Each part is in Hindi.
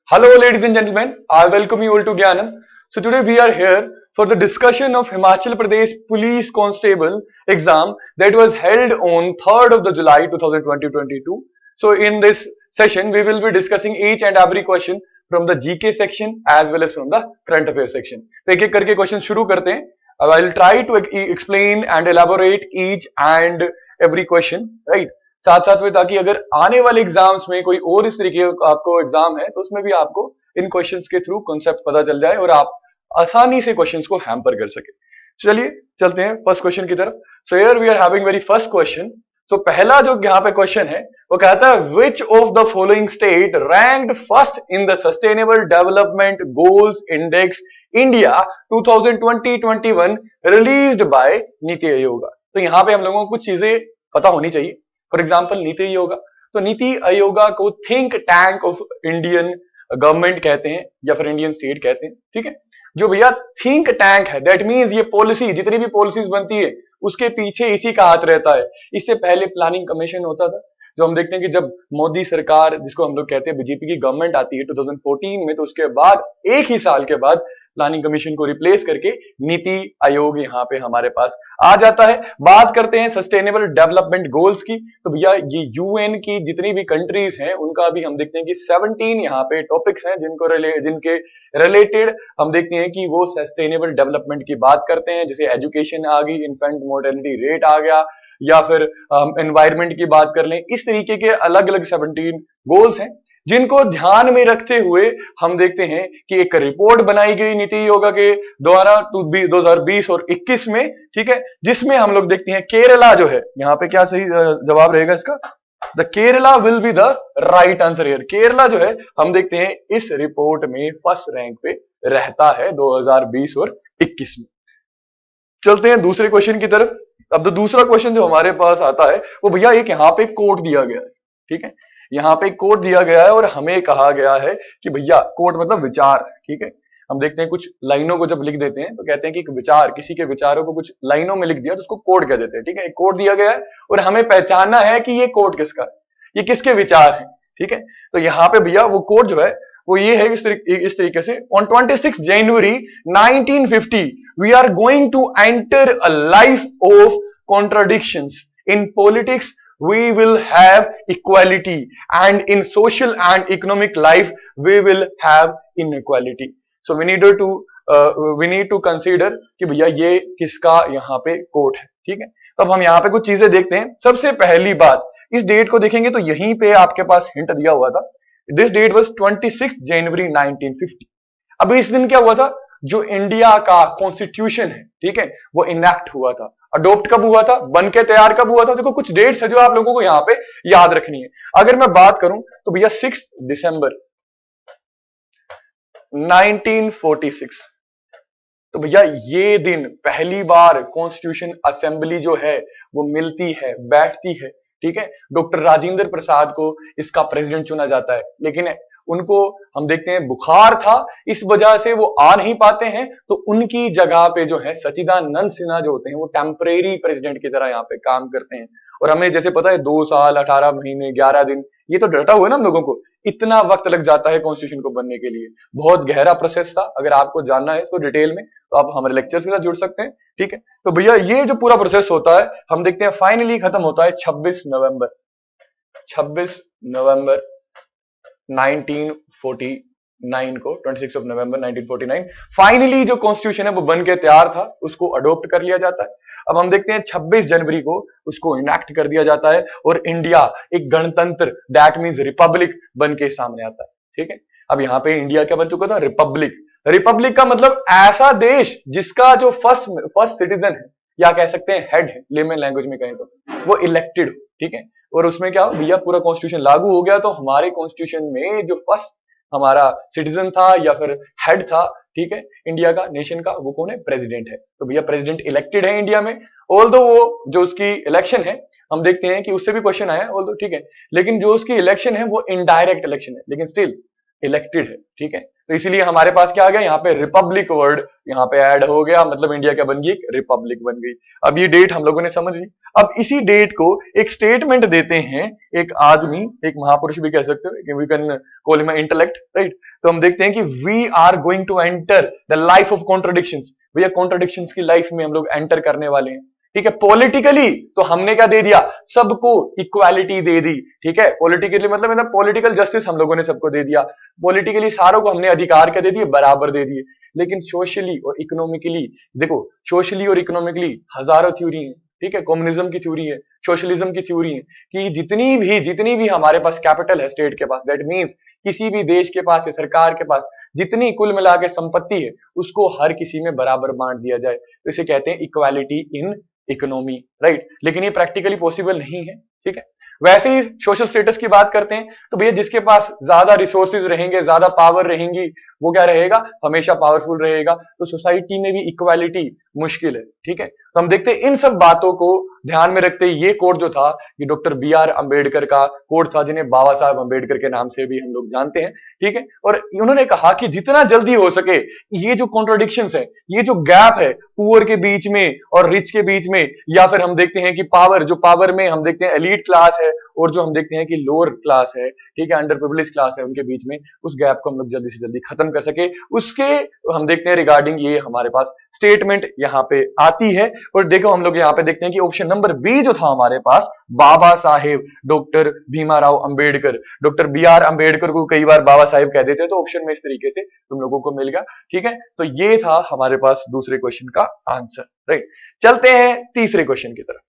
Hello, ladies and gentlemen. I welcome you all to Gyanm. So today we are here for the discussion of Himachal Pradesh Police Constable exam that was held on 3rd of the July 2022. So in this session, we will be discussing each and every question from the GK section as well as from the current affairs section. तो एक एक करके क्वेश्चन शुरू करते हैं. I will try to explain and elaborate each and every question, right? साथ साथ में ताकि अगर आने वाले एग्जाम्स में कोई और इस तरीके का आपको एग्जाम है तो उसमें भी आपको इन क्वेश्चंस के थ्रू कॉन्सेप्ट पता चल जाए और आप आसानी से क्वेश्चंस को हैम्पर कर सके. चलिए चलते हैं फर्स्ट क्वेश्चन की तरफ. So here we are having very first question. तो पहला जो यहाँ पे क्वेश्चन है वो कहता है which of the following state ranked first in the sustainable development goals index India 2020-21 released by NITI Aayog. तो यहाँ पे हम लोगों को कुछ चीजें पता होनी चाहिए. फॉर एग्जाम्पल नीति आयोग, तो नीति आयोग को think tank of Indian government कहते हैं या फिर इंडियन स्टेट कहते हैं. ठीक है, जो भैया थिंक टैंक है दैट मींस ये पॉलिसी जितनी भी पॉलिसीज बनती है उसके पीछे इसी का हाथ रहता है. इससे पहले प्लानिंग कमीशन होता था जो हम देखते हैं कि जब मोदी सरकार जिसको हम लोग कहते हैं बीजेपी की गवर्नमेंट आती है 2014 में, तो उसके बाद एक ही साल के बाद प्लानिंग कमीशन को रिप्लेस करके नीति आयोग यहाँ पे हमारे पास आ जाता है. बात करते हैं सस्टेनेबल डेवलपमेंट गोल्स की. तो भैया ये यूएन की जितनी भी कंट्रीज हैं उनका भी हम देखते हैं कि 17 यहाँ पे टॉपिक्स हैं जिनके रिलेटेड हम देखते हैं कि वो सस्टेनेबल डेवलपमेंट की बात करते हैं. जैसे एजुकेशन आ गई, इन्फेंट मोर्टेलिटी रेट आ गया, या फिर एनवायरमेंट की बात कर लें. इस तरीके के अलग अलग 17 गोल्स हैं जिनको ध्यान में रखते हुए हम देखते हैं कि एक रिपोर्ट बनाई गई नीति आयोग के द्वारा 2020 और 21 में. ठीक है, जिसमें हम लोग देखते हैं केरला जो है, यहाँ पे क्या सही जवाब रहेगा इसका, the Kerala will be the right answer here. Kerala जो है हम देखते हैं इस रिपोर्ट में फर्स्ट रैंक पे रहता है 2020 और 21 में. चलते हैं दूसरे क्वेश्चन की तरफ. अब तो दूसरा क्वेश्चन जो हमारे पास आता है वो भैया एक यहाँ पे कोट दिया गया है. ठीक है, यहाँ पे कोट दिया गया है और हमें कहा गया है कि भैया कोट मतलब विचार. ठीक है, हम देखते हैं कुछ लाइनों को जब लिख देते हैं तो कहते हैं कि एक विचार, किसी के विचारों को कुछ लाइनों में लिख दिया तो उसको कोट कह देते हैं. ठीक है, एक कोट दिया गया है और हमें पहचानना है कि ये कोट किसका है, ये किसके विचार है. ठीक है, तो यहाँ पे भैया वो कोट जो है वो ये है इस तरीके से, on 26 January 1950 we are going to enter a life of contradictions. In politics we will have equality and in social and economic life we will have inequality. So we need to consider कि भैया ये किसका यहाँ पे कोट है. ठीक है, तो अब हम यहाँ पे कुछ चीजें देखते हैं. सबसे पहली बात, इस डेट को देखेंगे तो यहीं पे आपके पास हिंट दिया हुआ था. This date was 26 January 1950. अब इस दिन क्या हुआ था, जो इंडिया का कॉन्स्टिट्यूशन है, ठीक है, वो इनेक्ट हुआ था. अडॉप्ट कब हुआ था, बन के तैयार कब हुआ था. देखो कुछ डेट्स है जो आप लोगों को यहां पे याद रखनी है. अगर मैं बात करूं तो भैया 6 दिसंबर 1946, तो भैया ये दिन पहली बार कॉन्स्टिट्यूशन असेंबली जो है वो मिलती है, बैठती है. ठीक है, डॉक्टर राजेंद्र प्रसाद को इसका प्रेसिडेंट चुना जाता है, लेकिन उनको हम देखते हैं बुखार था, इस वजह से वो आ नहीं पाते हैं. तो उनकी जगह पे जो है सचिदानंद सिन्हा जो होते हैं वो टेम्परेरी प्रेसिडेंट की तरह यहाँ पे काम करते हैं. और हमें जैसे पता है 2 साल 18 महीने 11 दिन ये तो डटा हुआ ना हम लोगों को, इतना वक्त लग जाता है कॉन्स्टिट्यूशन को बनने के लिए. बहुत गहरा प्रोसेस था. अगर आपको जानना है इसको डिटेल में तो आप हमारे लेक्चर्स के साथ जुड़ सकते हैं. ठीक है, तो भैया ये जो पूरा प्रोसेस होता है हम देखते हैं फाइनली खत्म होता है 26 नवंबर 1949 को, 26 नवंबर 1949 फाइनली जो कॉन्स्टिट्यूशन है वो बन के तैयार था, उसको अडॉप्ट कर लिया जाता है. अब हम देखते हैं 26 जनवरी को उसको इनेक्ट कर दिया जाता है और इंडिया एक गणतंत्र दैट मींस रिपब्लिक बन के सामने आता है. ठीक है, अब यहाँ पे इंडिया क्या बन चुका था, रिपब्लिक. रिपब्लिक का मतलब ऐसा देश जिसका जो फर्स्ट सिटीजन है या कह सकते हैं हेड है, लेमन लैंग्वेज में कहें तो, वो इलेक्टेड हो. ठीक है, और उसमें क्या भैया पूरा कॉन्स्टिट्यूशन लागू हो गया. तो हमारे कॉन्स्टिट्यूशन में जो फर्स्ट हमारा सिटीजन था या फिर हेड था, ठीक है, इंडिया का, नेशन का, वो कौन है, प्रेसिडेंट है. तो भैया प्रेसिडेंट इलेक्टेड है इंडिया में. ऑल्दो वो जो उसकी इलेक्शन है हम देखते हैं कि उससे भी क्वेश्चन आया ऑल्दो, ठीक है, लेकिन जो उसकी इलेक्शन है वो इनडायरेक्ट इलेक्शन है, लेकिन स्टिल इलेक्टेड है. ठीक है, तो इसीलिए हमारे पास क्या आ गया, यहाँ पे रिपब्लिक वर्ड यहाँ पे ऐड हो गया, मतलब इंडिया क्या बन गई, एक रिपब्लिक बन गई। अब ये डेट हम लोगों ने समझ ली। अब इसी डेट को एक स्टेटमेंट देते हैं एक आदमी, एक महापुरुष भी कह सकते हो, we can call him intellect, right. तो हम देखते हैं कि we are going to enter the life of contradictions. भैया कॉन्ट्रडिक्शंस की लाइफ में हम लोग एंटर करने वाले हैं, ठीक है। पॉलिटिकली तो हमने क्या दे दिया, सबको इक्वालिटी दे दी, ठीक है। पॉलिटिकली मतलब पॉलिटिकल जस्टिस हम लोगों ने सबको दे दिया, पॉलिटिकली सारों को हमने अधिकार क्या दे दिए, बराबर दे दिए। लेकिन सोशली और इकोनॉमिकली देखो, सोशली और इकोनॉमिकली हजारों थ्योरी है, ठीक है। कम्युनिज्म की थ्योरी है, सोशलिज्म की थ्योरी है कि जितनी भी हमारे पास कैपिटल है स्टेट के पास, दैट मीन्स किसी भी देश के पास या सरकार के पास जितनी कुल मिला के संपत्ति है उसको हर किसी में बराबर बांट दिया जाए, तो इसे कहते हैं इक्वालिटी इन इकोनॉमी, राइट। लेकिन ये प्रैक्टिकली पॉसिबल नहीं है, ठीक है। वैसे ही सोशल स्टेटस की बात करते हैं तो भैया जिसके पास ज्यादा रिसोर्सेज रहेंगे, ज्यादा पावर रहेंगी, वो क्या रहेगा, हमेशा पावरफुल रहेगा। तो सोसाइटी में भी इक्वालिटी मुश्किल है, ठीक है। तो हम देखते हैं इन सब बातों को ध्यान में रखते ये कोड जो था, ये डॉक्टर बी आर अम्बेडकर का कोड था, जिन्हें बाबा साहब अम्बेडकर के नाम से भी हम लोग जानते हैं, ठीक है। और उन्होंने कहा कि जितना जल्दी हो सके ये जो कॉन्ट्रोडिक्शंस है, ये जो गैप है पुअर के बीच में और रिच के बीच में, या फिर हम देखते हैं कि पावर में हम देखते हैं एलीट क्लास है और जो हम देखते हैं कि लोअर क्लास है, ठीक है, अंडर प्रिविलेज क्लास है, उनके बीच में उस गैप को हम लोग जल्दी से जल्दी खत्म कर सके, उसके हम देखते हैं रिगार्डिंग ये हमारे पास स्टेटमेंट यहाँ पे आती है। और देखो हम लोग यहाँ पे देखते हैं कि ऑप्शन नंबर बी जो था हमारे पास, Baba Saheb doctor Bhimrao Ambedkar, doctor B R Ambedkar को कई बार बाबा साहेब कह देते हैं, तो ऑप्शन में इस तरीके से तुम लोगों को मिल गया, ठीक है। तो ये था हमारे पास दूसरे क्वेश्चन का आंसर, राइट। चलते हैं तीसरे क्वेश्चन की तरफ,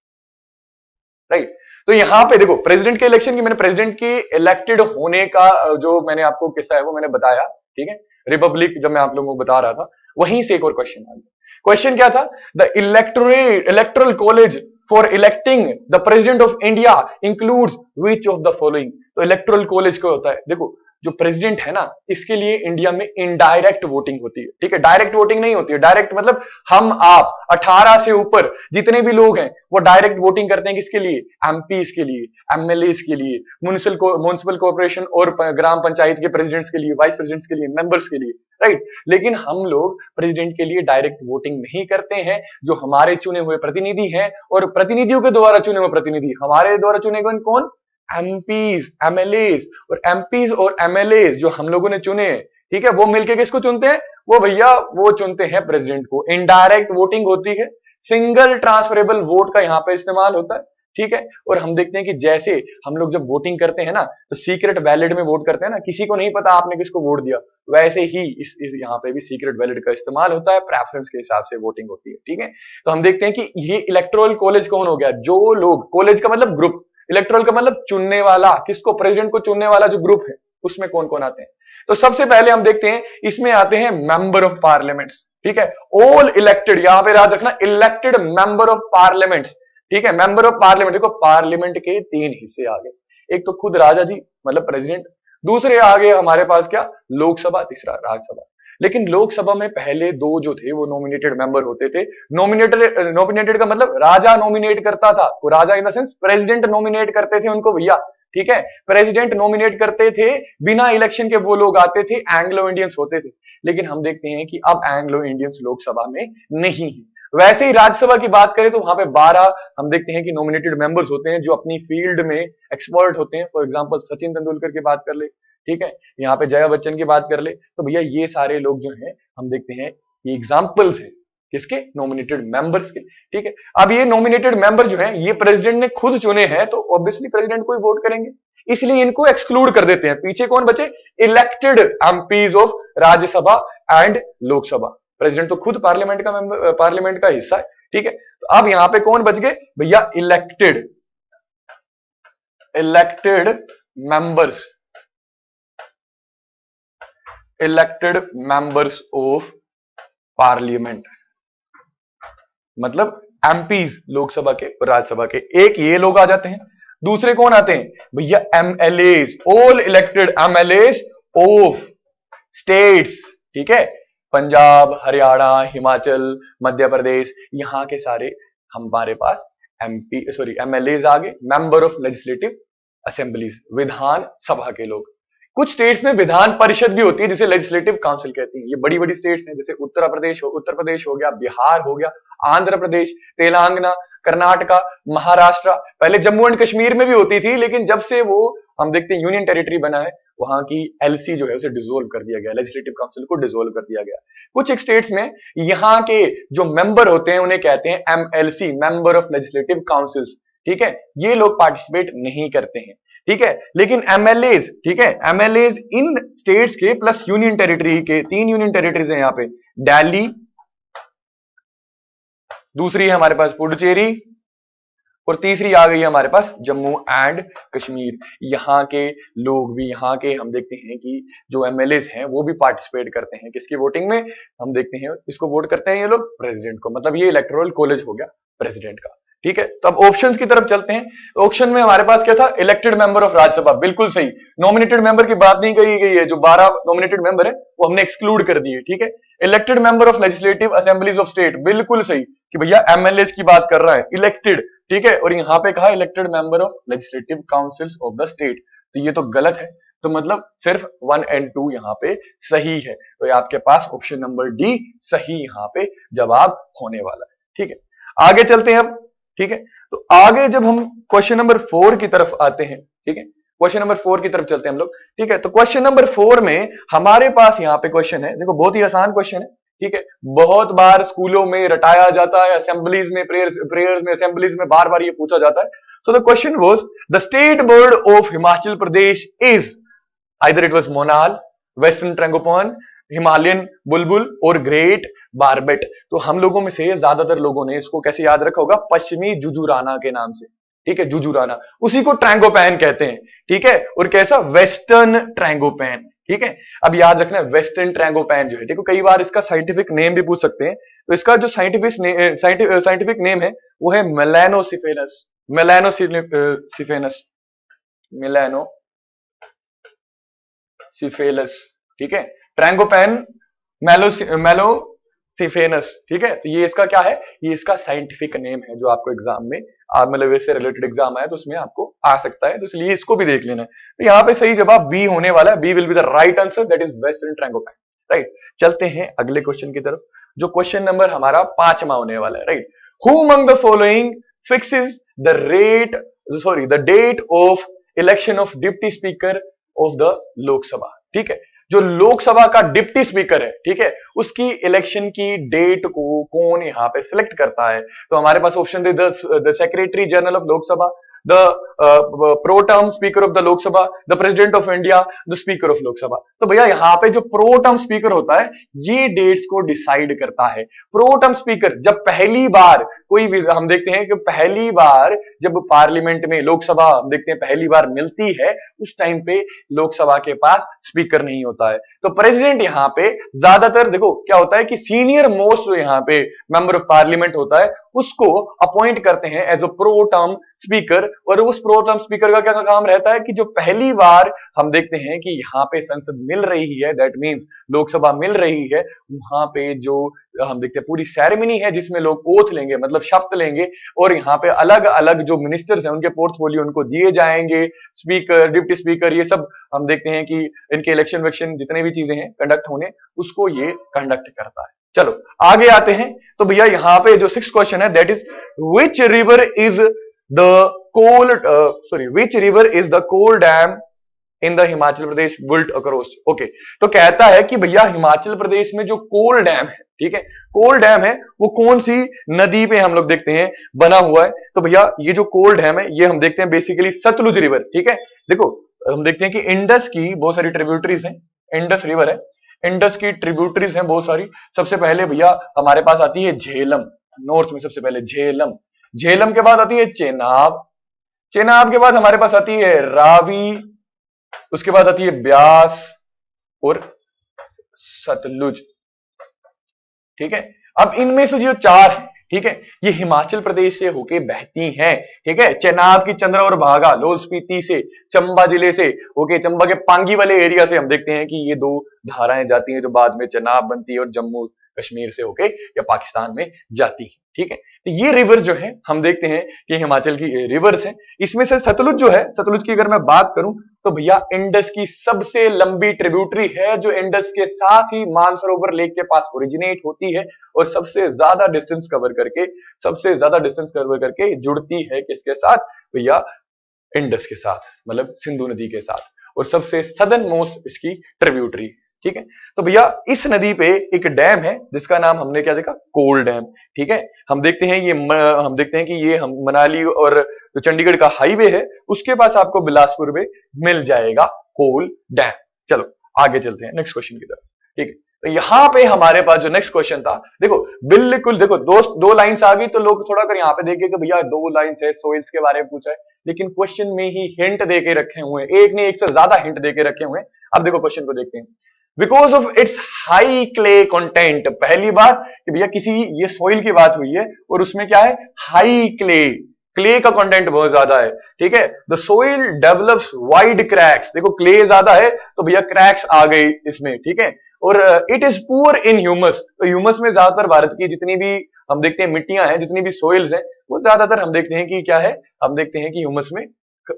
राइट। तो यहां पे देखो प्रेसिडेंट के इलेक्शन की, मैंने प्रेसिडेंट के इलेक्टेड होने का जो मैंने आपको किस्सा है वो मैंने बताया, ठीक है। रिपब्लिक जब मैं आप लोगों को बता रहा था, वहीं से एक और क्वेश्चन आ गया। क्वेश्चन क्या था, the electoral college for electing the president of India includes which of the following. तो इलेक्टोरल कॉलेज क्या होता है, देखो जो प्रेसिडेंट है ना, इसके लिए इंडिया में इनडायरेक्ट वोटिंग होती है, ठीक है। डायरेक्ट वोटिंग नहीं होती है, डायरेक्ट मतलब हम आप 18 से ऊपर जितने भी लोग हैं वो डायरेक्ट वोटिंग करते हैं, किसके लिए, एमपीज के लिए, एमएलएस के लिए, म्युनिसिपल कॉर्पोरेशन और ग्राम पंचायत के प्रेसिडेंट्स के लिए, वाइस प्रेसिडेंट्स के लिए, मेंबर्स के लिए, राइट। लेकिन हम लोग प्रेसिडेंट के लिए डायरेक्ट वोटिंग नहीं करते हैं, जो हमारे चुने हुए प्रतिनिधि हैं और प्रतिनिधियों के द्वारा चुने हुए प्रतिनिधि, हमारे द्वारा चुने गए कौन, एमपीज, एमएलएस, और एमपीज और एमएलएस जो हम लोगों ने चुने, ठीक है, वो मिलके किसको चुनते हैं, वो भैया वो चुनते हैं प्रेसिडेंट को। इनडायरेक्ट वोटिंग होती है, सिंगल ट्रांसफरेबल वोट का यहां पे इस्तेमाल होता है, ठीक है। और हम देखते हैं कि जैसे हम लोग जब वोटिंग करते हैं ना, तो सीक्रेट बैलेट में वोट करते हैं ना, किसी को नहीं पता आपने किसको वोट दिया, वैसे ही इस यहाँ पे भी सीक्रेट बैलेट का इस्तेमाल होता है, प्रेफरेंस के हिसाब से वोटिंग होती है, ठीक है। तो हम देखते हैं कि ये इलेक्टोरल कॉलेज कौन हो गया, जो लोग, कॉलेज का मतलब ग्रुप, इलेक्टोरल का मतलब चुनने वाला, किसको, प्रेसिडेंट को चुनने वाला जो ग्रुप है, उसमें कौन कौन आते हैं। तो सबसे पहले हम देखते हैं इसमें आते हैं मेंबर ऑफ पार्लियामेंट्स, ठीक है। ऑल इलेक्टेड, यहां पे याद रखना, इलेक्टेड मेंबर ऑफ पार्लियामेंट्स, ठीक है। मेंबर ऑफ पार्लियामेंट, देखो पार्लियामेंट के 3 हिस्से आ गए, एक तो खुद राजा जी मतलब प्रेसिडेंट, दूसरे आ गए हमारे पास क्या, लोकसभा, तीसरा राज्यसभा। लेकिन लोकसभा में पहले 2 जो थे वो नॉमिनेटेड मेंबर होते थे। नॉमिनेटेड का मतलब राजा नॉमिनेट करता था, वो राजा in the sense president nominate करते थे उनको भैया, ठीक है। प्रेसिडेंट नॉमिनेट करते थे, बिना इलेक्शन के वो लोग आते थे, एंग्लो इंडियंस होते थे। लेकिन हम देखते हैं कि अब एंग्लो इंडियंस लोकसभा में नहीं है। वैसे ही राज्यसभा की बात करें तो वहां पे 12 हम देखते हैं कि नॉमिनेटेड मेंबर्स होते हैं जो अपनी फील्ड में एक्सपर्ट होते हैं। फॉर एग्जांपल सचिन तेंदुलकर की बात कर ले, ठीक है, यहाँ पे जया बच्चन की बात कर ले, तो भैया ये सारे लोग जो हैं हम देखते हैं ये एग्जांपल्स हैं किसके, नॉमिनेटेड मेंबर्स के, ठीक है। अब ये नॉमिनेटेड मेंबर जो हैं ये प्रेसिडेंट ने खुद चुने हैं, तो ऑब्वियसली प्रेसिडेंट को ही वोट करेंगे, इसलिए इनको एक्सक्लूड कर देते हैं। पीछे कौन बचे, elected MPs of Rajya Sabha and Lok Sabha. President तो खुद पार्लियामेंट का मेंबर, पार्लियामेंट का हिस्सा है, ठीक है। तो अब यहां पे कौन बच गए भैया, इलेक्टेड मेंबर्स ऑफ पार्लियामेंट, मतलब एमपीज लोकसभा के और राज्यसभा के, एक ये लोग आ जाते हैं। दूसरे कौन आते हैं भैया, MLAs, all elected MLAs of states, ठीक है, पंजाब, हरियाणा, हिमाचल, मध्य प्रदेश, यहां के सारे हमारे पास एमएलएज आ गए, member of legislative assemblies, Vidhan Sabha के लोग। कुछ स्टेट्स में विधान परिषद भी होती है जिसे लेजिस्लेटिव काउंसिल कहती है। ये बड़ी बड़ी स्टेट्स हैं, जैसे उत्तर प्रदेश हो गया, बिहार हो गया, आंध्र प्रदेश, तेलंगाना, कर्नाटका, महाराष्ट्र। पहले जम्मू एंड कश्मीर में भी होती थी, लेकिन जब से वो हम देखते हैं यूनियन टेरिटरी बना है, वहां की एलसी जो है उसे डिसोल्व कर दिया गया, लेजिस्लेटिव काउंसिल को डिसोल्व कर दिया गया। कुछ एक स्टेट्स में यहाँ के जो मेंबर होते हैं उन्हें कहते हैं MLC, member of legislative councils. ठीक है, ये लोग पार्टिसिपेट नहीं करते हैं। ठीक है, लेकिन एमएलएज, ठीक है, एमएलएज इन स्टेट्स के प्लस यूनियन टेरिटरी के, 3 यूनियन टेरिटरीज हैं यहाँ पे, दिल्ली, दूसरी है हमारे पास पुडुचेरी, और तीसरी आ गई है हमारे पास जम्मू एंड कश्मीर। यहाँ के लोग भी, यहाँ के हम देखते हैं कि जो एमएलएज हैं वो भी पार्टिसिपेट करते हैं किसकी वोटिंग में, हम देखते हैं इसको वोट करते हैं ये लोग प्रेसिडेंट को, मतलब ये इलेक्टोरल कॉलेज हो गया प्रेसिडेंट का। ठीक है, तो अब ऑप्शंस की तरफ चलते हैं। ऑप्शन में हमारे पास क्या था, इलेक्टेड मेंबर ऑफ राज्यसभा, बिल्कुल सही। नॉमिनेटेड मेंबर की बात नहीं कही गई है, जो 12 नॉमिनेटेड मेंबर है वो हमने एक्सक्लूड कर दिए। ठीक है, elected member of legislative assemblies of state, बिल्कुल सही कि भैया एमएलएस की बात कर रहा है, इलेक्टेड। ठीक है, और यहां पे कहा elected member of legislative councils of the state, तो ये तो गलत है, तो मतलब सिर्फ 1 और 2 यहाँ पे सही है। तो ये आपके पास ऑप्शन नंबर डी सही यहाँ पे जवाब होने वाला है। ठीक है, आगे चलते हैं अब। ठीक है, तो आगे जब हम क्वेश्चन नंबर 4 की तरफ आते हैं, ठीक है, क्वेश्चन नंबर 4 की तरफ चलते हैं हम लोग। ठीक है, तो क्वेश्चन नंबर 4 में हमारे पास यहाँ पे क्वेश्चन है, देखो बहुत ही आसान क्वेश्चन है। ठीक है, बहुत बार स्कूलों में रटाया जाता है, असेंबलीज में, प्रेयर्स में, असेंबलीज में बार बार ये पूछा जाता है। So the question was the state bird of Himachal Pradesh is, either it was monal, western tragopan, Himalayan bulbul और ग्रेट बार्बेट। तो हम लोगों में से ज्यादातर लोगों ने इसको कैसे याद रखा होगा, पश्चिमी जुजुराना के नाम से। ठीक है, जुजुराना, उसी को ट्रैंगोपैन कहते हैं। ठीक है, और कैसा, वेस्टर्न ट्रैंगोपैन। ठीक है, अब याद रखना वेस्टर्न ट्रैंगोपैन जो है, देखो कई बार इसका साइंटिफिक नेम भी पूछ सकते हैं, तो इसका जो साइंटिफिक नेम है वो है मेलानोसिफेनस, मेलानोसिफेलस। ठीक है, ट्रैंगोपैन मेलोसिफेनस। ठीक है, तो ये इसका क्या है, ये इसका साइंटिफिक नेम है, जो आपको एग्जाम में मतलब इससे रिलेटेड एग्जाम आया तो उसमें आपको आ सकता है, तो इसलिए इसको भी देख लेना है। तो यहाँ पे सही जवाब बी होने वाला है, B will be the right answer, that is western tragopan. Right, चलते हैं अगले क्वेश्चन की तरफ, जो क्वेश्चन नंबर हमारा 5वां होने वाला है। Right, who among the following fixes the date of election of deputy speaker of the Lok Sabha. ठीक है, जो लोकसभा का डिप्टी स्पीकर है, ठीक है, उसकी इलेक्शन की डेट को कौन यहां पे सिलेक्ट करता है। तो हमारे पास ऑप्शन दे, the secretary general of Lok Sabha, the pro term speaker of the Lok Sabha, the president of India, the speaker of Lok Sabha. तो भैया यहाँ पे जो प्रो टर्म स्पीकर होता है ये डेट्स को डिसाइड करता है। प्रो टर्म स्पीकर जब पहली बार कोई, हम देखते हैं कि पहली बार जब पार्लियामेंट में, लोकसभा हम देखते हैं पहली बार मिलती है, उस टाइम पे लोकसभा के पास स्पीकर नहीं होता है। तो प्रेसिडेंट यहाँ पे ज्यादातर देखो क्या होता है कि सीनियर मोस्ट जो यहाँ पे मेंबर ऑफ पार्लियामेंट होता है उसको अपॉइंट करते हैं as a pro term speaker, और उस प्रो टर्म स्पीकर का क्या काम रहता है कि जो पहली बार हम देखते हैं कि यहाँ पे संसद मिल रही है, दैट मींस लोकसभा मिल रही है, वहां पे जो हम देखते हैं पूरी सेरेमनी है जिसमें लोग ओथ लेंगे, मतलब शपथ लेंगे, और यहाँ पे अलग अलग जो मिनिस्टर्स हैं उनके पोर्टफोलियो उनको दिए जाएंगे, स्पीकर, डिप्टी स्पीकर, ये सब हम देखते हैं कि इनके इलेक्शन वेक्शन जितने भी चीजें हैं कंडक्ट होने, उसको ये कंडक्ट करता है। चलो आगे आते हैं। तो भैया यहाँ पे जो 6th क्वेश्चन है, that is which river is the Kol dam in the Himachal Pradesh built across. Okay, तो कहता है कि भैया हिमाचल प्रदेश में जो कोल डैम है, ठीक है, कोल डैम है, वो कौन सी नदी पे हम लोग देखते हैं बना हुआ है। तो भैया ये जो कोल डैम है ये हम देखते हैं बेसिकली सतलुज रिवर। ठीक है, देखो हम देखते हैं कि इंडस की बहुत सारी ट्रिब्यूटरीज हैं, इंडस रिवर है, इंडस की ट्रिब्यूटरीज हैं बहुत सारी। सबसे पहले भैया हमारे पास आती है झेलम, नॉर्थ में सबसे पहले झेलम, झेलम के बाद आती है चेनाब, चेनाब के बाद हमारे पास आती है रावी, उसके बाद आती है ब्यास और सतलुज। ठीक है, अब इनमें से जो 4 है, ठीक है, ये हिमाचल प्रदेश से होके बहती हैं। ठीक है, चेनाब की चंद्रा और भागा लाहौल स्पीति से, चंबा जिले से होके, चंबा के पांगी वाले एरिया से हम देखते हैं कि ये 2 धाराएं जाती हैं जो बाद में चेनाब बनती है और जम्मू कश्मीर से होके या पाकिस्तान में जाती है। ठीक है, तो ये रिवर जो है हम देखते हैं कि हिमाचल की रिवर्स है। इसमें से सतलुज जो है, सतलुज की अगर मैं बात करूं तो भैया इंडस की सबसे लंबी ट्रिब्यूटरी है, जो इंडस के साथ ही मानसरोवर लेक के पास ओरिजिनेट होती है और सबसे ज्यादा डिस्टेंस कवर करके जुड़ती है किसके साथ भैया, इंडस के साथ, मतलब सिंधु नदी के साथ, और सबसे सदर्न मोस्ट इसकी ट्रिब्यूटरी। ठीक है, तो भैया इस नदी पे एक डैम है जिसका नाम हमने क्या देखा, कोल डैम। ठीक है, हम देखते हैं कि ये हम मनाली और जो चंडीगढ़ का हाईवे है उसके पास आपको बिलासपुर में मिल जाएगा कोल डैम। चलो आगे चलते हैं नेक्स्ट क्वेश्चन की तरफ। ठीक है, तो यहां पे हमारे पास जो नेक्स्ट क्वेश्चन था, देखो बिल्कुल, देखो दो लाइंस आ गई तो लोग थोड़ा कर यहाँ पे देखे कि भैया 2 लाइंस है, सोइल्स के बारे में पूछा है, लेकिन क्वेश्चन में ही हिंट देके रखे हुए हैं, एक नहीं एक से ज्यादा हिंट देके रखे हुए हैं। अब देखो क्वेश्चन को देखते हैं। Because of its high clay content, पहली बात कि भैया किसी ये सोइल की बात हुई है और उसमें क्या है, हाई क्ले का कंटेंट बहुत ज्यादा है। ठीक है, the soil develops wide cracks, देखो क्ले ज्यादा है तो भैया क्रैक्स आ गई इसमें। ठीक है, और it is poor in humus, तो ह्यूमस में ज्यादातर भारत की जितनी भी हम देखते हैं मिट्टियां हैं, जितनी भी सोइल्स हैं, वो ज्यादातर हम देखते हैं कि क्या है, हम देखते हैं कि ह्यूमस में।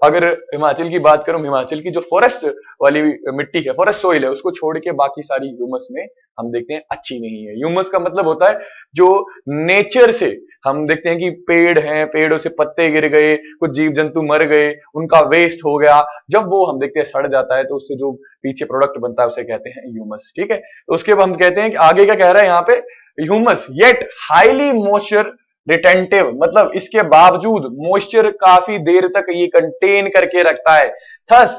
अगर हिमाचल की बात करूं, हिमाचल की जो फॉरेस्ट वाली मिट्टी है, फॉरेस्ट सोइल है, उसको छोड़ के बाकी सारी ह्यूमस में हम देखते हैं अच्छी नहीं है। ह्यूमस का मतलब होता है जो नेचर से हम देखते हैं कि पेड़ हैं, पेड़ों से पत्ते गिर गए, कुछ जीव जंतु मर गए, उनका वेस्ट हो गया, जब वो हम देखते हैं सड़ जाता है तो उससे जो पीछे प्रोडक्ट बनता है उसे कहते हैं ह्यूमस। ठीक है, तो उसके बाद हम कहते हैं कि आगे क्या कह रहा है यहाँ पे, humus yet highly moisture retentive, मतलब इसके बावजूद मॉइस्चर काफी देर तक ये कंटेन करके रखता है। Thus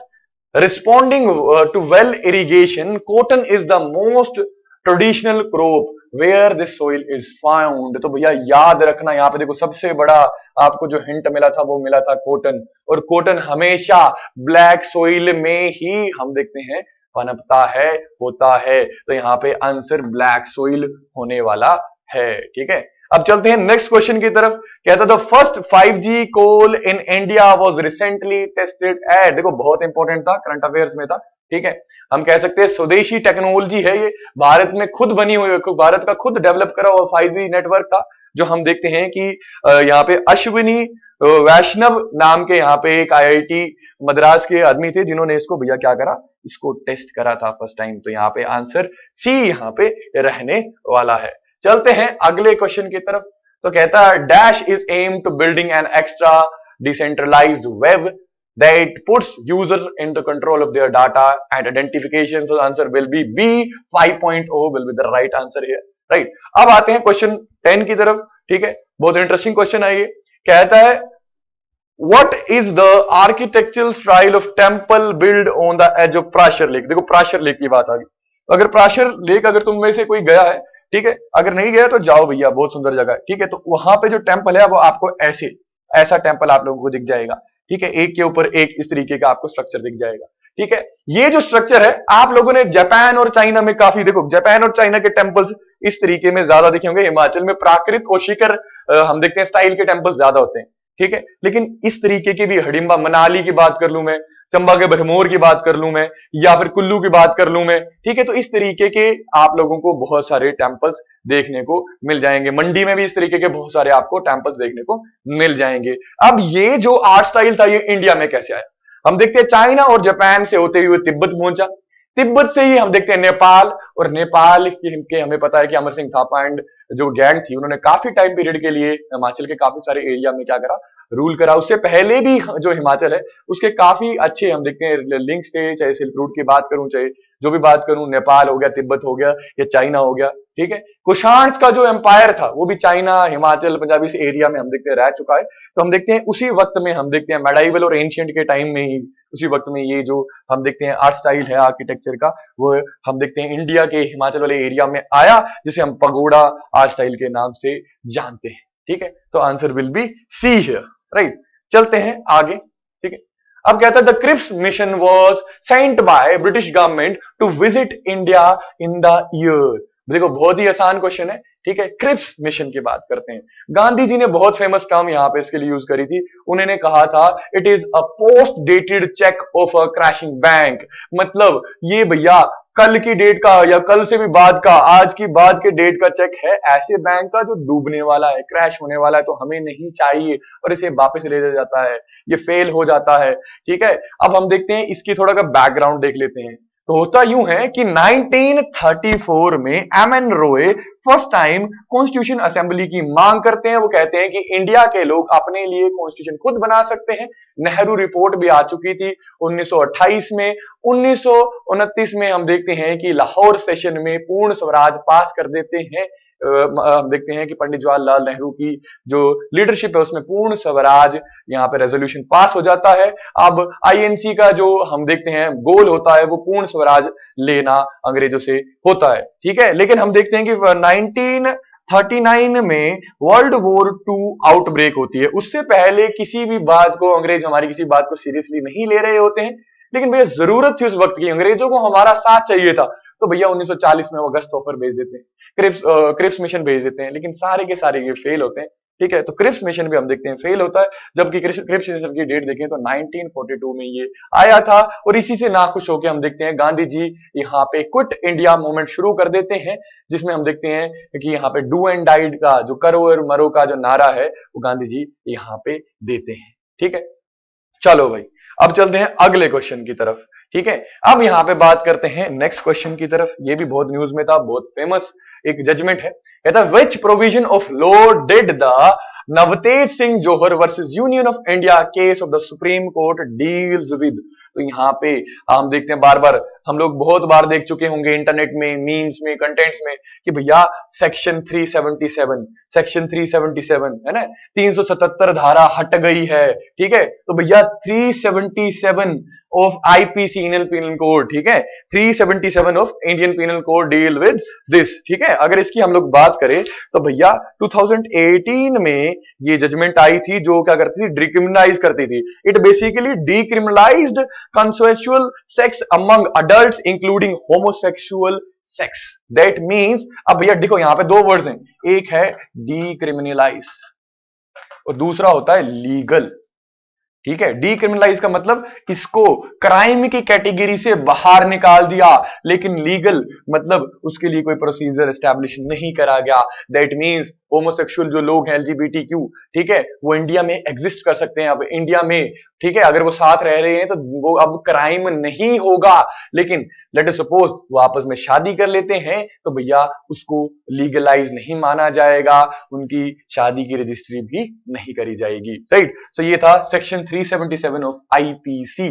responding to well irrigation, cotton is the most traditional crop where this soil is found. तो भैया याद रखना, यहाँ पे देखो सबसे बड़ा आपको जो हिंट मिला था वो मिला था कॉटन, और कॉटन हमेशा ब्लैक सोइल में ही हम देखते हैं पनपता है, होता है। तो यहाँ पे आंसर ब्लैक सोइल होने वाला है। ठीक है, अब चलते हैं नेक्स्ट क्वेश्चन की तरफ। कहता the first 5G call in India was recently tested at, देखो बहुत इंपॉर्टेंट था, करंट अफेयर्स में था। ठीक है, हम कह सकते हैं स्वदेशी टेक्नोलॉजी है ये, भारत में खुद बनी हुई, भारत का खुद डेवलप करा हुआ 5G नेटवर्क था, जो हम देखते हैं कि यहाँ पे अश्विनी वैष्णव नाम के यहाँ पे एक IIT मद्रास के आदमी थे जिन्होंने इसको भैया क्या करा, इसको टेस्ट करा था फर्स्ट टाइम। तो यहाँ पे आंसर सी यहाँ पे रहने वाला है। चलते हैं अगले क्वेश्चन की तरफ। तो कहता है dash is aim to building an extra decentralised web that puts user in the control of their data and identification. तो answer will be B 5.0 will be the right answer here. Right, अब आते हैं क्वेश्चन 10 की तरफ। ठीक है, बहुत इंटरेस्टिंग क्वेश्चन है ये। कहता है What is the architectural style of temple built on the edge of Prashar Lake? देखो प्राशर लेक की बात आ गई। अगर प्राशर लेक अगर तुम में से कोई गया है, ठीक है, अगर नहीं गया तो जाओ भैया, बहुत सुंदर जगह है। ठीक है, तो वहां पे जो टेम्पल है वो आपको ऐसा टेम्पल आप लोगों को दिख जाएगा। ठीक है, एक के ऊपर एक इस तरीके का आपको स्ट्रक्चर दिख जाएगा। ठीक है, ये जो स्ट्रक्चर है आप लोगों ने जापान और चाइना में काफी, देखो जापान और चाइना के टेम्पल्स इस तरीके में ज्यादा देखे होंगे। हिमाचल में प्राकृत और शिखर हम देखते हैं स्टाइल के टेम्पल्स ज्यादा होते हैं। ठीक है, लेकिन इस तरीके की भी हडिम्बा, मनाली की बात कर लूं मैं, चंबा के भरमौर की बात कर लूं मैं, या फिर कुल्लू की बात कर लूं मैं। ठीक है, तो इस तरीके के आप लोगों को बहुत सारे टेम्पल्स देखने को मिल जाएंगे। मंडी में भी इस तरीके के बहुत सारे आपको टेम्पल्स देखने को मिल जाएंगे। अब ये जो आर्ट स्टाइल था ये इंडिया में कैसे आया? हम देखते हैं चाइना और जापान से होते हुए तिब्बत पहुंचा, तिब्बत से ही हम देखते हैं नेपाल, और नेपाल के हमें पता है कि अमर सिंह थापा एंड जो गैंग थी उन्होंने काफी टाइम पीरियड के लिए हिमाचल के काफी सारे एरिया में क्या करा, रूल करा। उससे पहले भी जो हिमाचल है उसके काफी अच्छे हम देखते हैं लिंक्स थे, चाहे सिल्क रूट की बात करूं, चाहे जो भी बात करूं, नेपाल हो गया, तिब्बत हो गया, या चाइना हो गया। ठीक है, कुषाण का जो एम्पायर था वो भी चाइना, हिमाचल, पंजाब इस एरिया में हम देखते हैं रह चुका है। तो हम देखते हैं उसी वक्त में हम देखते हैं मेडाइवल और एंशिएंट के टाइम में ही, उसी वक्त में ये जो हम देखते हैं आर्ट स्टाइल है आर्किटेक्चर का, वो हम देखते हैं इंडिया के हिमाचल वाले एरिया में आया, जिसे हम पगोड़ा आर्ट स्टाइल के नाम से जानते हैं। ठीक है, तो answer will be C here. Right, चलते हैं आगे। ठीक है, अब कहता है the Cripps mission was sent by British government to visit India in the year. देखो बहुत ही आसान क्वेश्चन है। ठीक है, क्रिप्स मिशन की बात करते हैं। गांधी जी ने बहुत फेमस टर्म यहां पे इसके लिए यूज करी थी। उन्होंने कहा था it is a post dated cheque of a crashing bank, मतलब ये भैया कल की डेट का या कल से भी बाद का, आज की बाद के डेट का चेक है ऐसे बैंक का जो डूबने वाला है, क्रैश होने वाला है, तो हमें नहीं चाहिए और इसे वापस ले लिया जाता है, ये फेल हो जाता है। ठीक है, अब हम देखते हैं इसकी थोड़ा का बैकग्राउंड देख लेते हैं। तो होता यूं है कि 1934 में M N Roy first time constitution assembly की मांग करते हैं। वो कहते हैं कि इंडिया के लोग अपने लिए कॉन्स्टिट्यूशन खुद बना सकते हैं। नेहरू रिपोर्ट भी आ चुकी थी 1928 में। 1929 में हम देखते हैं कि लाहौर सेशन में पूर्ण स्वराज पास कर देते हैं। हम देखते हैं कि पंडित जवाहरलाल नेहरू की जो लीडरशिप है उसमें पूर्ण स्वराज यहाँ पे रेजोल्यूशन पास हो जाता है। अब आईएनसी का जो हम देखते हैं गोल होता है वो पूर्ण स्वराज लेना अंग्रेजों से होता है। ठीक है, लेकिन हम देखते हैं कि 1939 में वर्ल्ड वॉर 2 आउटब्रेक होती है। उससे पहले किसी भी बात को अंग्रेज हमारी किसी बात को सीरियसली नहीं ले रहे होते हैं, लेकिन भैया जरूरत थी उस वक्त की, अंग्रेजों को हमारा साथ चाहिए था, तो भैया 1940 में वो गश्त ऑफर भेज देते हैं, क्रिप्स मिशन भेज देते हैं, लेकिन सारे के सारे ये फेल होते हैं। ठीक है, तो क्रिप्स मिशन भी हम देखते हैं फेल होता है, जबकि क्रिप्स मिशन की डेट देखें तो 1942 में ये आया था। और इसी से नाखुश होकर हम देखते हैं गांधी जी यहाँ पे क्विट इंडिया मूवमेंट शुरू कर देते हैं, जिसमें हम देखते हैं कि यहाँ पे डू एंड डाइड का जो करो और मरो का जो नारा है वो गांधी जी यहाँ पे देते हैं। ठीक है, चलो भाई अब चलते हैं अगले क्वेश्चन की तरफ। ठीक है, अब यहां पे बात करते हैं नेक्स्ट क्वेश्चन की तरफ। ये भी बहुत न्यूज में था, बहुत फेमस एक जजमेंट है। कहता है विच provision of law did the Navtej Singh Johar versus union of India case of the supreme court deals with. तो यहाँ पे हम देखते हैं, बार बार हम लोग बहुत बार देख चुके होंगे इंटरनेट में, मीम्स में, कंटेंट्स में, कि भैया सेक्शन 377 है ना, 377 धारा हट गई है। ठीक है, तो भैया 377 of IPC Indian penal code, ठीक है, 377 of Indian penal code deal with this. ठीक है, अगर इसकी हम लोग बात करें तो भैया 2018 में ये जजमेंट आई थी जो क्या करती थी, डिक्रिमिनलाइज करती थी। It basically decriminalised consensual sex among adults including homosexual sex. That means, अब भैया देखो यहां पे दो वर्ड्स हैं, एक है डिक्रिमिनलाइज और दूसरा होता है लीगल। ठीक है, डिक्रिमिनलाइज का मतलब इसको क्राइम की कैटेगरी से बाहर निकाल दिया, लेकिन लीगल मतलब उसके लिए कोई प्रोसीजर एस्टैब्लिश नहीं करा गया। दैट मींस होमोसेक्सुअल जो लोग हैं एलजीबीटीक्यू, ठीक है, वो इंडिया में एग्जिस्ट कर सकते हैं अब इंडिया में। ठीक है, अगर वो साथ रह रहे हैं तो वो अब क्राइम नहीं होगा। लेकिन लेट अस सपोज वो आपस में शादी कर लेते हैं तो भैया उसको लीगलाइज नहीं माना जाएगा, उनकी शादी की रजिस्ट्री भी नहीं करी जाएगी। राइट, सो ये था सेक्शन 377 ऑफ आईपीसी।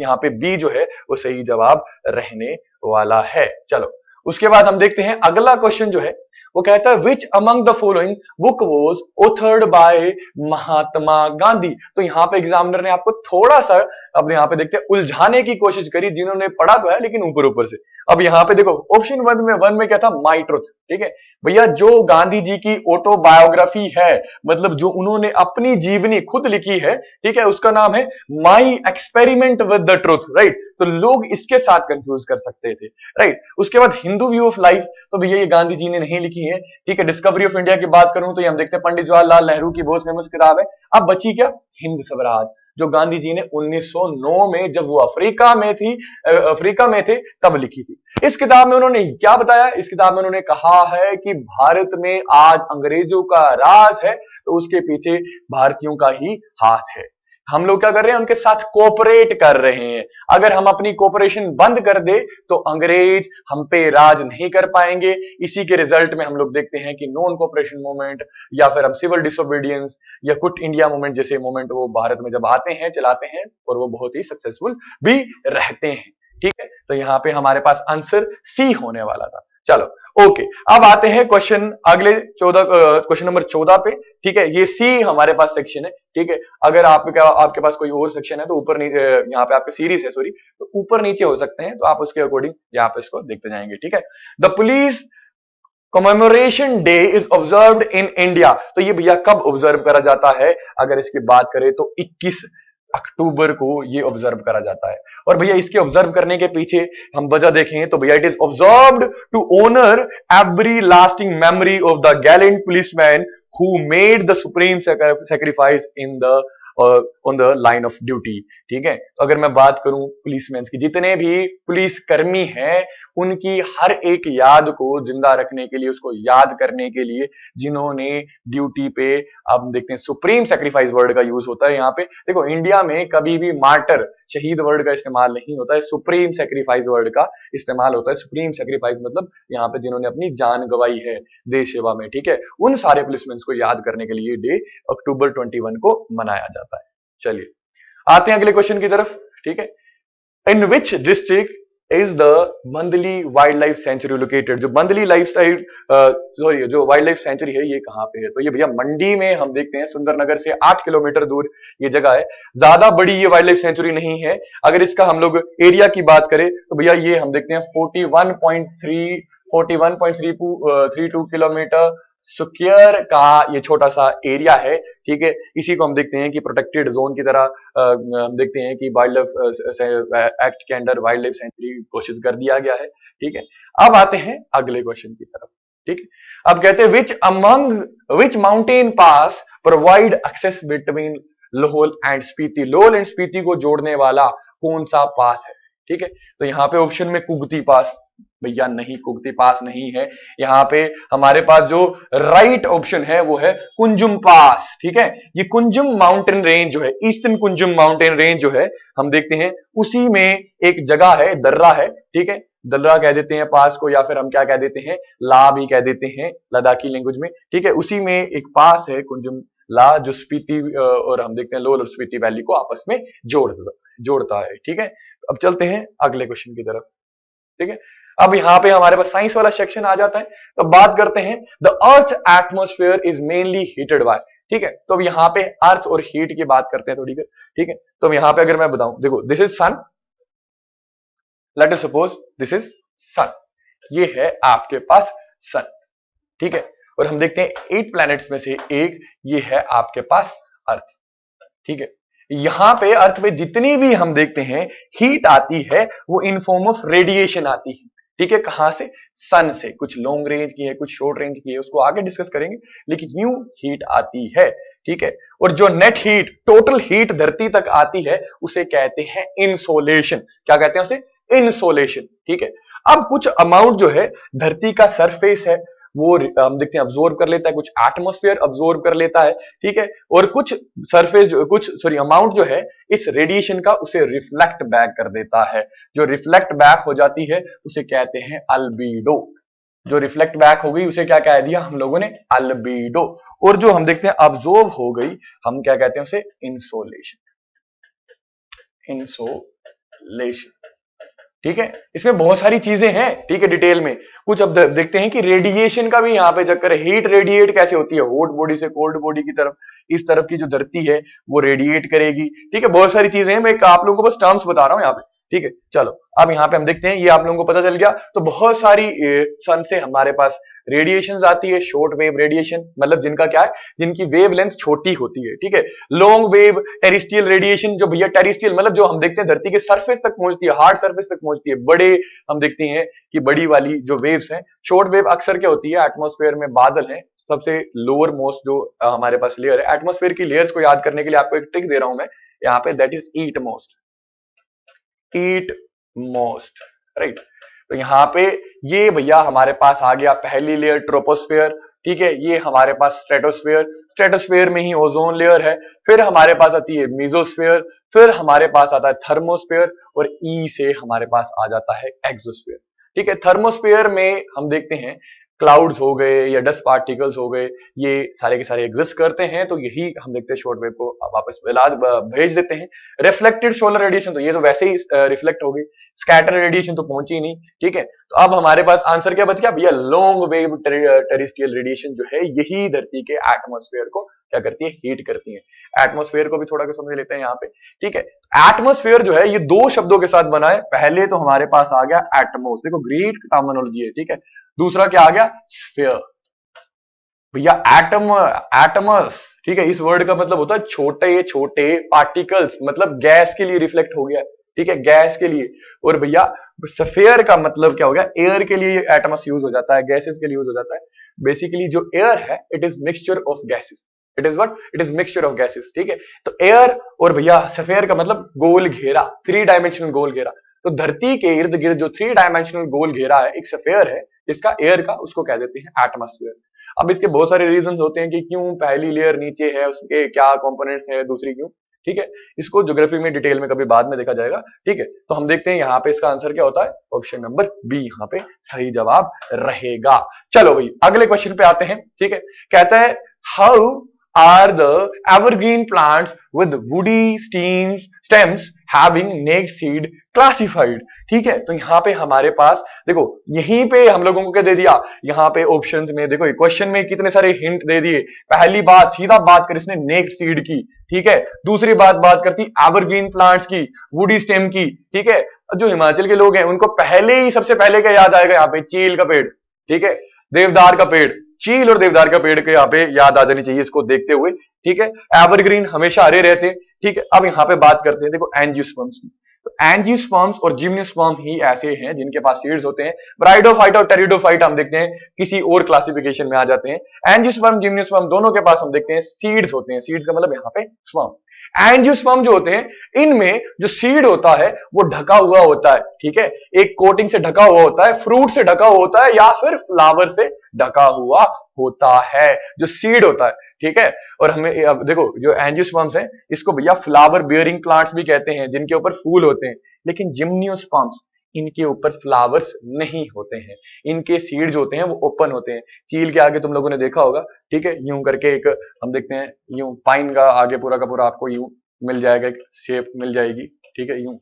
यहाँ पे बी जो है वो सही जवाब रहने वाला है। चलो उसके बाद हम देखते हैं अगला क्वेश्चन जो है वो कहता है which among the following book was authored by Mahatma Gandhi. तो यहाँ पे एग्जामिनर ने आपको थोड़ा सा अब यहाँ पे देखते हैं उलझाने की कोशिश करी, जिन्होंने पढ़ा तो है लेकिन ऊपर ऊपर से। अब यहाँ पे देखो ऑप्शन वन में क्या था, माई ट्रुथ। ठीक है भैया, जो गांधी जी की ऑटोबायोग्राफी है, मतलब जो उन्होंने अपनी जीवनी खुद लिखी है, ठीक है, उसका नाम है my experiment with the truth. Right, तो लोग इसके साथ कंफ्यूज कर सकते थे। राइट, उसके बाद हिंदू व्यू ऑफ लाइफ, तो भैया ये गांधी जी ने नहीं लिखी है। ठीक है, डिस्कवरी ऑफ इंडिया की बात करूं तो ये हम देखते हैं पंडित जवाहरलाल नेहरू की बहुत फेमस किताब है। अब बची क्या, हिंद स्वराज, जो गांधी जी ने 1909 में जब वो अफ्रीका में थे तब लिखी थी। इस किताब में उन्होंने क्या बताया, इस किताब में उन्होंने कहा है कि भारत में आज अंग्रेजों का राज है तो उसके पीछे भारतीयों का ही हाथ है। हम लोग क्या कर रहे हैं, उनके साथ कोऑपरेट कर रहे हैं। अगर हम अपनी कोऑपरेशन बंद कर दे तो अंग्रेज हम पे राज नहीं कर पाएंगे। इसी के रिजल्ट में हम लोग देखते हैं कि नॉन कोऑपरेशन मूवमेंट या फिर हम सिविल डिसोबीडियंस या क्विट इंडिया मूवमेंट जैसे मूवमेंट वो भारत में जब आते हैं, चलाते हैं और वो बहुत ही सक्सेसफुल भी रहते हैं। ठीक है, तो यहाँ पे हमारे पास आंसर सी होने वाला था। चलो ओके, अब आते हैं क्वेश्चन अगले क्वेश्चन नंबर 14 पे। ठीक है, ये सी हमारे पास सेक्शन है। ठीक है, अगर आपके पास कोई और सेक्शन है तो ऊपर नीचे, यहाँ पे आपके सीरीज है सॉरी, तो ऊपर नीचे हो सकते हैं, तो आप उसके अकॉर्डिंग यहाँ पे इसको देखते जाएंगे। ठीक है, the police commemoration day is observed in India. तो ये भैया कब ऑब्जर्व करा जाता है, अगर इसकी बात करें तो 21 अक्टूबर को ये ऑब्जर्व करा जाता है। और भैया इसके ऑब्जर्व करने के पीछे हम वजह देखें तो भैया it is observed to honour every lasting memory of the gallant policeman who made the supreme sacrifice in the on the line of duty. ठीक है, तो अगर मैं बात करूं पुलिसमैन की, जितने भी पुलिस कर्मी हैं उनकी हर एक याद को जिंदा रखने के लिए, उसको याद करने के लिए जिन्होंने ड्यूटी पे, आप देखते हैं सुप्रीम सेक्रीफाइस वर्ड का यूज होता है यहाँ पे। देखो इंडिया में कभी भी मार्टर, शहीद वर्ड का इस्तेमाल नहीं होता है, सुप्रीम सेक्रीफाइस वर्ड का इस्तेमाल होता है। सुप्रीम सेक्रीफाइस मतलब यहाँ पे जिन्होंने अपनी जान गंवाई है देश सेवा में। ठीक है, उन सारे पुलिसमैन को याद करने के लिए डे अक्टूबर 21 को मनाया जाता है। चलिए आते हैं अगले क्वेश्चन की तरफ। ठीक है, in which district is the Mandali wildlife sanctuary located? जो मंदली लाइफ साइड सॉरी जो वाइल्ड लाइफ सेंचुरी है ये कहां पे है? तो ये भैया मंडी में हम देखते हैं, सुंदरनगर से 8 किलोमीटर दूर ये जगह है। ज्यादा बड़ी ये वाइल्ड लाइफ सेंचुरी नहीं है। अगर इसका हम लोग एरिया की बात करें तो भैया ये हम देखते हैं 41.32 किलोमीटर स्क्वायर का ये छोटा सा एरिया है। ठीक है, इसी को हम देखते हैं कि प्रोटेक्टेड जोन की तरह हम देखते हैं कि वाइल्ड लाइफ एक्ट के अंडर वाइल्ड लाइफ सेंचुरी घोषित कर दिया गया है। ठीक है, अब आते हैं अगले क्वेश्चन की तरफ। ठीक है, अब कहते हैं which mountain pass provide access between Lahaul and Spiti? Lahaul and Spiti को जोड़ने वाला कौन सा पास है? ठीक है, तो यहाँ पे ऑप्शन में कुगती पास, भैया नहीं, कुगती पास नहीं है। यहाँ पे हमारे पास जो राइट ऑप्शन है वो है कुंजुम पास। ठीक है, ये कुंजुम माउंटेन रेंज जो है, ईस्टर्न कुंजुम माउंटेन रेंज जो है हम देखते हैं उसी में एक जगह है, दर्रा है। ठीक है, दर्रा कह देते हैं पास को, या फिर हम क्या कह देते हैं, ला भी कह देते हैं लद्दाखी लैंग्वेज में। ठीक है, उसी में एक पास है कुंजुम ला जो स्पीति और हम देखते हैं लोअर और स्पीति वैली को आपस में जोड़ता है। ठीक है, अब चलते हैं अगले क्वेश्चन की तरफ। ठीक है, अब यहां पे हमारे पास साइंस वाला सेक्शन आ जाता है। तो बात करते हैं the earth atmosphere is mainly heated bye. ठीक है, तो अब यहाँ पे अर्थ और हीट की बात करते हैं थोड़ी देर। ठीक है, तो यहाँ पे अगर मैं बताऊं, देखो this is sun, let us suppose this is sun, ये है आपके पास सन। ठीक है, और हम देखते हैं 8 प्लैनेट्स में से एक ये है आपके पास अर्थ। ठीक है, यहां पे अर्थ पे जितनी भी हम देखते हैं हीट आती है वो इन फॉर्म ऑफ रेडिएशन आती है। ठीक है, कहां से? सन से। कुछ लॉन्ग रेंज की है, कुछ शॉर्ट रेंज की है, उसको आगे डिस्कस करेंगे, लेकिन यूं हीट आती है। ठीक है, और जो नेट हीट, टोटल हीट धरती तक आती है उसे कहते हैं इंसोलेशन। क्या कहते हैं उसे? इंसोलेशन। ठीक है, अब कुछ अमाउंट जो है धरती का सरफेस है वो हम देखते हैं अब्जॉर्ब कर लेता है, कुछ एटमॉस्फेयर अब्जॉर्ब कर लेता है। ठीक है, और कुछ सरफेस अमाउंट जो है इस रेडिएशन का उसे रिफ्लेक्ट बैक कर देता है। जो रिफ्लेक्ट बैक हो जाती है उसे कहते हैं अल्बीडो। जो रिफ्लेक्ट बैक हो गई उसे क्या कह दिया हम लोगों ने? अल्बीडो। और जो हम देखते हैं अब्जॉर्ब हो गई, हम क्या कहते हैं उसे? इंसोलेशन। ठीक है, इसमें बहुत सारी चीजें हैं। ठीक है, डिटेल में कुछ अब देखते हैं कि रेडिएशन का भी यहाँ पे चक्कर है। हीट रेडिएट कैसे होती है? हॉट बॉडी से कोल्ड बॉडी की तरफ, इस तरफ की जो धरती है वो रेडिएट करेगी। ठीक है, बहुत सारी चीजें हैं, मैं आप लोगों को बस टर्म्स बता रहा हूं यहाँ पे। ठीक है, चलो अब यहाँ पे हम देखते हैं, ये आप लोगों को पता चल गया। तो बहुत सारी सन से हमारे पास रेडिएशन आती है। शॉर्ट वेव रेडिएशन मतलब जिनका क्या है, जिनकी वेव लेंथ छोटी होती है। ठीक है, लॉन्ग वेव टेरेस्ट्रियल रेडिएशन, जो भैया टेरेस्ट्रियल मतलब जो हम देखते हैं धरती के सरफेस तक पहुंचती है, हार्ड सरफेस तक पहुंचती है। बड़े हम देखते हैं कि बड़ी वाली जो वेव्स हैं। शॉर्ट वेव अक्सर क्या होती है, एटमॉस्फेयर में बादल है, सबसे लोअर मोस्ट जो हमारे पास लेयर है। एटमॉस्फेयर की लेयर्स को याद करने के लिए आपको एक ट्रिक दे रहा हूं मैं यहाँ पे, that is eat most, right. तो यहाँ पे ये भैया हमारे पास आ गया पहली लेयर ट्रोपोस्फेयर। ठीक है, ये हमारे पास स्ट्रेटोस्फेयर, स्ट्रेटोस्फेयर में ही ओजोन लेयर है। फिर हमारे पास आती है मेसोस्फेयर, फिर हमारे पास आता है थर्मोस्फेयर, और ई से हमारे पास आ जाता है एक्सोस्फेयर। ठीक है, थर्मोस्फेयर में हम देखते हैं क्लाउड्स हो गए या डस्ट पार्टिकल्स हो गए, ये सारे के सारे एग्जिस्ट करते हैं। तो यही हम देखते हैं शॉर्ट वेव को वापस भेज देते हैं। रिफ्लेक्टेड सोलर रेडिएशन, तो ये तो वैसे ही रिफ्लेक्ट हो गई। स्कैटर रेडिएशन तो पहुंची नहीं। ठीक है, तो अब हमारे पास आंसर क्या बच गया भैया? लॉन्ग वेव टेरेस्ट्रियल रेडिएशन जो है यही धरती के एटमॉस्फेयर को क्या करती है? हीट करती है। एटमॉस्फेयर को भी थोड़ा सा समझ लेते हैं यहाँ पे। ठीक है, एटमॉस्फेयर जो है ये दो शब्दों के साथ बना है। पहले तो हमारे पास आ गया एटमोस, देखो ग्रीक टर्मिनोलॉजी है। ठीक है, दूसरा क्या आ गया? स्फीयर। भैया एटमस, ठीक है, इस वर्ड का मतलब होता है छोटे छोटे पार्टिकल्स, मतलब गैस के लिए रिफ्लेक्ट हो गया। ठीक है, गैस के लिए। और भैया स्फीयर का मतलब क्या हो गया? एयर के लिए एटमस यूज हो जाता है, गैसेस के लिए यूज हो जाता है। बेसिकली जो एयर है it is mixture of gases. It is what, it is mixture of gases, ठीक है। तो एयर और भैया स्फीयर का मतलब गोल घेरा, 3 डायमेंशनल गोल घेरा। तो धरती के इर्द गिर्द जो 3 डायमेंशनल गोल घेरा है, एक स्फीयर है इसका एयर का, उसको कह देते हैं एटमॉस्फेयर। अब इसके बहुत सारे रीजंस होते हैं कि क्यों पहली लेयर नीचे है, उसके क्या कंपोनेंट्स है, दूसरी क्यों, ठीक है। इसको ज्योग्राफी में डिटेल में कभी बाद में देखा जाएगा, ठीक है। तो हम देखते हैं यहाँ पे इसका आंसर क्या होता है, ऑप्शन नंबर बी यहाँ पे सही जवाब रहेगा। चलो भाई अगले क्वेश्चन पे आते हैं, ठीक है। कहता है how are the evergreen plants with woody stems having naked seed classified, ठीक है। तो यहाँ पे हमारे पास देखो, यहीं पे हम लोगों को क्या दे दिया, यहाँ पे ऑप्शंस में देखो, क्वेश्चन में कितने सारे हिंट दे दिए। पहली बात सीधा बात कर इसने नेक्ड सीड की, ठीक है। दूसरी बात करती एवरग्रीन प्लांट्स की, वुडी स्टेम की, ठीक है। जो हिमाचल के लोग हैं उनको पहले ही सबसे पहले क्या याद आएगा, यहाँ पे चील का पेड़, ठीक है, देवदार का पेड़, चील और देवदार का पेड़ के यहाँ पे याद आ जानी चाहिए इसको देखते हुए, ठीक है। एवरग्रीन हमेशा हरे रहते हैं, ठीक है। अब यहाँ पे बात करते हैं देखो एंजियोस्पर्म्स की। तो एंजियोस्पर्म्स और जिम्नोस्पर्म ही ऐसे हैं जिनके पास सीड्स होते हैं। ब्राइडोफाइट और टेरिडोफाइट हम देखते हैं किसी और क्लासिफिकेशन में आ जाते हैं। एंजियोस्पर्म जिम्नोस्पर्म दोनों के पास हम देखते हैं सीड्स होते हैं। सीड्स का मतलब यहाँ पे स्पर्म। एंजियोस्पर्म जो होते हैं इनमें जो सीड होता है वो ढका हुआ होता है, ठीक है। एक कोटिंग से ढका हुआ होता है, फ्रूट से ढका हुआ होता है या फिर फ्लावर से ढका हुआ होता है जो सीड होता है, ठीक है। और हमें अब देखो जो एंजियोस्पर्म्स हैं इसको भैया फ्लावर बियरिंग प्लांट्स भी कहते हैं जिनके ऊपर फूल होते हैं। लेकिन जिम्नोस्पर्म्स इनके ऊपर फ्लावर्स नहीं होते हैं, इनके सीड जो होते हैं वो ओपन होते हैं। चील के आगे तुम लोगों ने देखा होगा, ठीक है, यूं करके एक हम देखते हैं, यूं पाइन का आगे पूरा का पूरा आपको यूं मिल जाएगा, एक शेप मिल जाएगी, ठीक है, यूं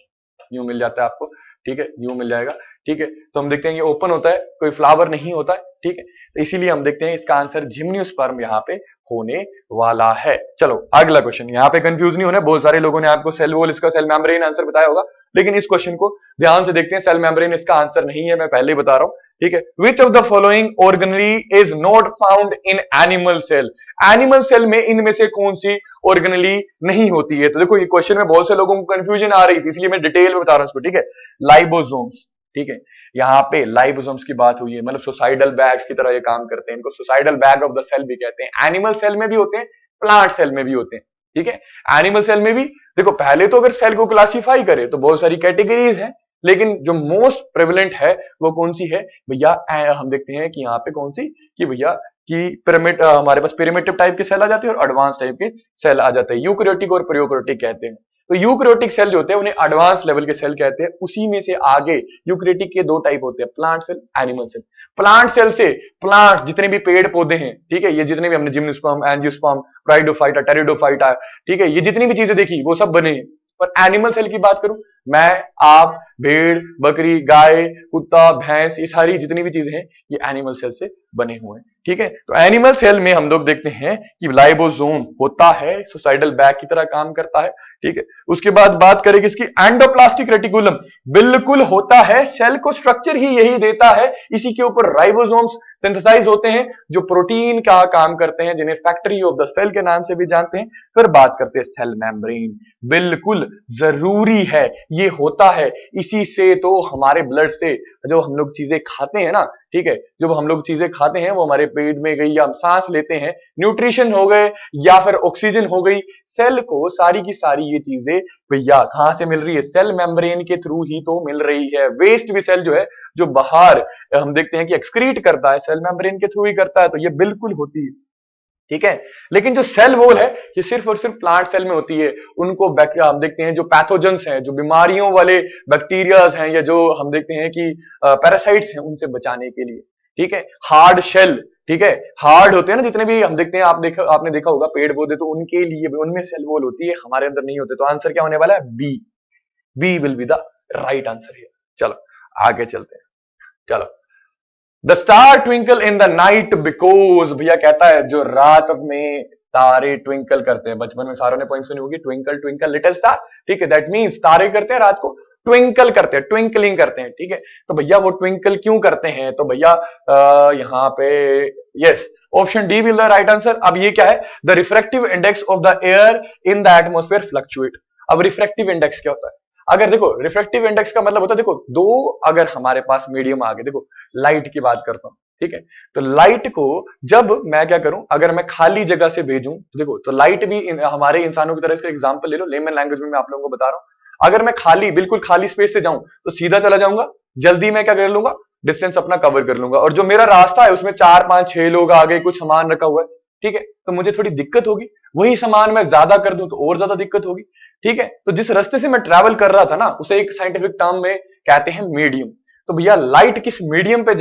यूं मिल जाता है आपको, ठीक है, यूं मिल जाएगा, ठीक है। तो हम देखते हैं ये ओपन होता है, कोई फ्लावर नहीं होता है, ठीक है। तो इसीलिए हम देखते हैं इसका आंसर जिम्नोस्पर्म यहाँ पे होने वाला है। चलो अगला क्वेश्चन, यहाँ पे कंफ्यूज नहीं होना, बहुत सारे लोगों ने आपको सेल वॉल इसका सेल मेम्ब्रेन आंसर बताया होगा, लेकिन इस क्वेश्चन को ध्यान से देखते हैं। सेल मेम्ब्रेन इसका आंसर नहीं है, मैं पहले ही बता रहा हूं, ठीक है। Which of the following organelle is not found in animal cell, animal cell में इनमें से कौन सी ऑर्गेनली नहीं होती है। तो देखो ये क्वेश्चन में बहुत से लोगों को कंफ्यूजन आ रही थी, इसलिए मैं डिटेल में बता रहा हूं इसको, ठीक है। लाइबोसोम्स, ठीक है, यहाँ पे लाइबोसोम्स की बात हुई है, मतलब सुसाइडल बैग्स की तरह ये काम करते हैं, इनको suicidal bag of the cell भी कहते हैं। एनिमल सेल में भी होते हैं, प्लांट सेल में भी होते हैं, ठीक है। एनिमल सेल में भी देखो, पहले तो अगर सेल को क्लासिफाई करें तो बहुत सारी कैटेगरीज हैं, लेकिन जो मोस्ट प्रेवलेंट है वो कौन सी है भैया, हम देखते हैं कि यहाँ पे कौन सी, कि भैया कि पिरामिड, हमारे पास पिरामिड टाइप के सेल आ जाते हैं और एडवांस टाइप के सेल आ जाते हैं। यूकैरियोटिक और प्रोकैरियोटिक कहते हैं। तो यूकैरियोटिक सेल जो होते हैं उन्हें एडवांस लेवल के सेल कहते हैं। उसी में से आगे यूकैरियोटिक के दो टाइप होते हैं, plant cell, animal cell. Plant cell से प्लांट जितने भी पेड़ पौधे हैं, ठीक है, ये जितने भी हमने जिम्नोस्पर्म, एंजियोस्पर्म, ब्राइडोफाइटा, टेरिडोफाइटा, ठीक है, ये जितनी भी चीजें देखी वो सब बने हैं। पर एनिमल सेल की बात करूं, मैं, आप, भेड़, बकरी, गाय, कुत्ता, भैंस, ये सारी जितनी भी चीजें हैं ये एनिमल सेल से बने हुए हैं, ठीक है। तो एनिमल सेल में हम लोग देखते हैं कि लाइबोसोम होता है, सुसाइडल बैग की तरह काम करता है, ठीक है। उसके बाद बात करें किसकी, एंडोप्लास्टिक रेटिकुलम बिल्कुल होता है, सेल को स्ट्रक्चर ही यही देता है, इसी के ऊपर राइबोसोम्स सिंथेसाइज होते हैं जो प्रोटीन का काम करते हैं, जिन्हें फैक्ट्री ऑफ द सेल के नाम से भी जानते हैं। फिर बात करते हैं सेल मेम्ब्रेन, बिल्कुल जरूरी है, ये होता है, इसी से तो हमारे ब्लड से जो हम लोग चीजें खाते हैं ना, ठीक है, जब हम लोग चीजें खाते हैं वो हमारे पेट में गई या हम सांस लेते हैं, न्यूट्रिशन हो गए या फिर ऑक्सीजन हो गई, सेल को सारी की सारी ये चीजें भैया कहां से मिल रही है, सेल मेम्ब्रेन के थ्रू ही तो मिल रही है। वेस्ट भी सेल जो है जो बाहर हम देखते हैं कि एक्सक्रीट करता है, सेल मेम्ब्रेन के थ्रू ही करता है, तो ये बिल्कुल होती है, ठीक है। लेकिन जो सेल वॉल है ये सिर्फ और सिर्फ प्लांट सेल में होती है। उनको हम देखते हैं जो पैथोजेंस हैं, जो बीमारियों वाले बैक्टीरियाज हैं, या जो हम देखते हैं कि पैरासाइट्स हैं, उनसे बचाने के लिए, ठीक है। हार्ड शेल, ठीक है, हार्ड होते हैं ना जितने भी हम देखते हैं, आपने देखा होगा पेड़ पौधे, तो उनके लिए भी उनमें सेल वॉल होती है, हमारे अंदर नहीं होते। तो आंसर क्या होने वाला है, B, B will be the right answer here. चलो आगे चलते हैं, चलो। The star twinkle in the night because, भैया कहता है जो रात में तारे ट्विंकल करते हैं, बचपन में सारों ने पॉइंट सुनी होगी, ट्विंकल ट्विंकल लिटिल स्टार, ठीक है, दैट मींस तारे करते हैं रात को ट्विंकल करते हैं, ट्विंकलिंग करते हैं, ठीक है। तो भैया वो ट्विंकल क्यों करते हैं, तो भैया यहाँ पे yes, option D will the right answer. अब ये क्या है, the refractive index of the air in the atmosphere fluctuate. अब रिफ्रैक्टिव इंडेक्स क्या होता है, अगर देखो रिफ्रैक्टिव इंडेक्स का मतलब होता है, देखो दो अगर हमारे पास मीडियम आ गए, देखो लाइट की बात करता हूं, ठीक है। तो लाइट को जब मैं क्या करूं, अगर मैं खाली जगह से भेजूं, तो देखो, तो लाइट भी हमारे इंसानों की तरह, इसका एग्जांपल ले लो, लेमन लैंग्वेज में मैं आप लोगों को बता रहा हूं। अगर मैं खाली, बिल्कुल खाली स्पेस से जाऊं तो सीधा चला जाऊंगा, जल्दी मैं क्या कर लूंगा, डिस्टेंस अपना कवर कर लूंगा। और जो मेरा रास्ता है उसमें 4 5 6 लोग आगे, कुछ सामान रखा हुआ है, ठीक है, तो मुझे थोड़ी दिक्कत होगी। वही सामान मैं ज्यादा कर दूं तो और ज्यादा दिक्कत होगी, ठीक है। तो जिस रास्ते से मैं ट्रैवल कर रहा था ना, उसे एक साइंटिफिक टर्म में कहते हैं मीडियम। तो भैया लाइट किस मीडियम पे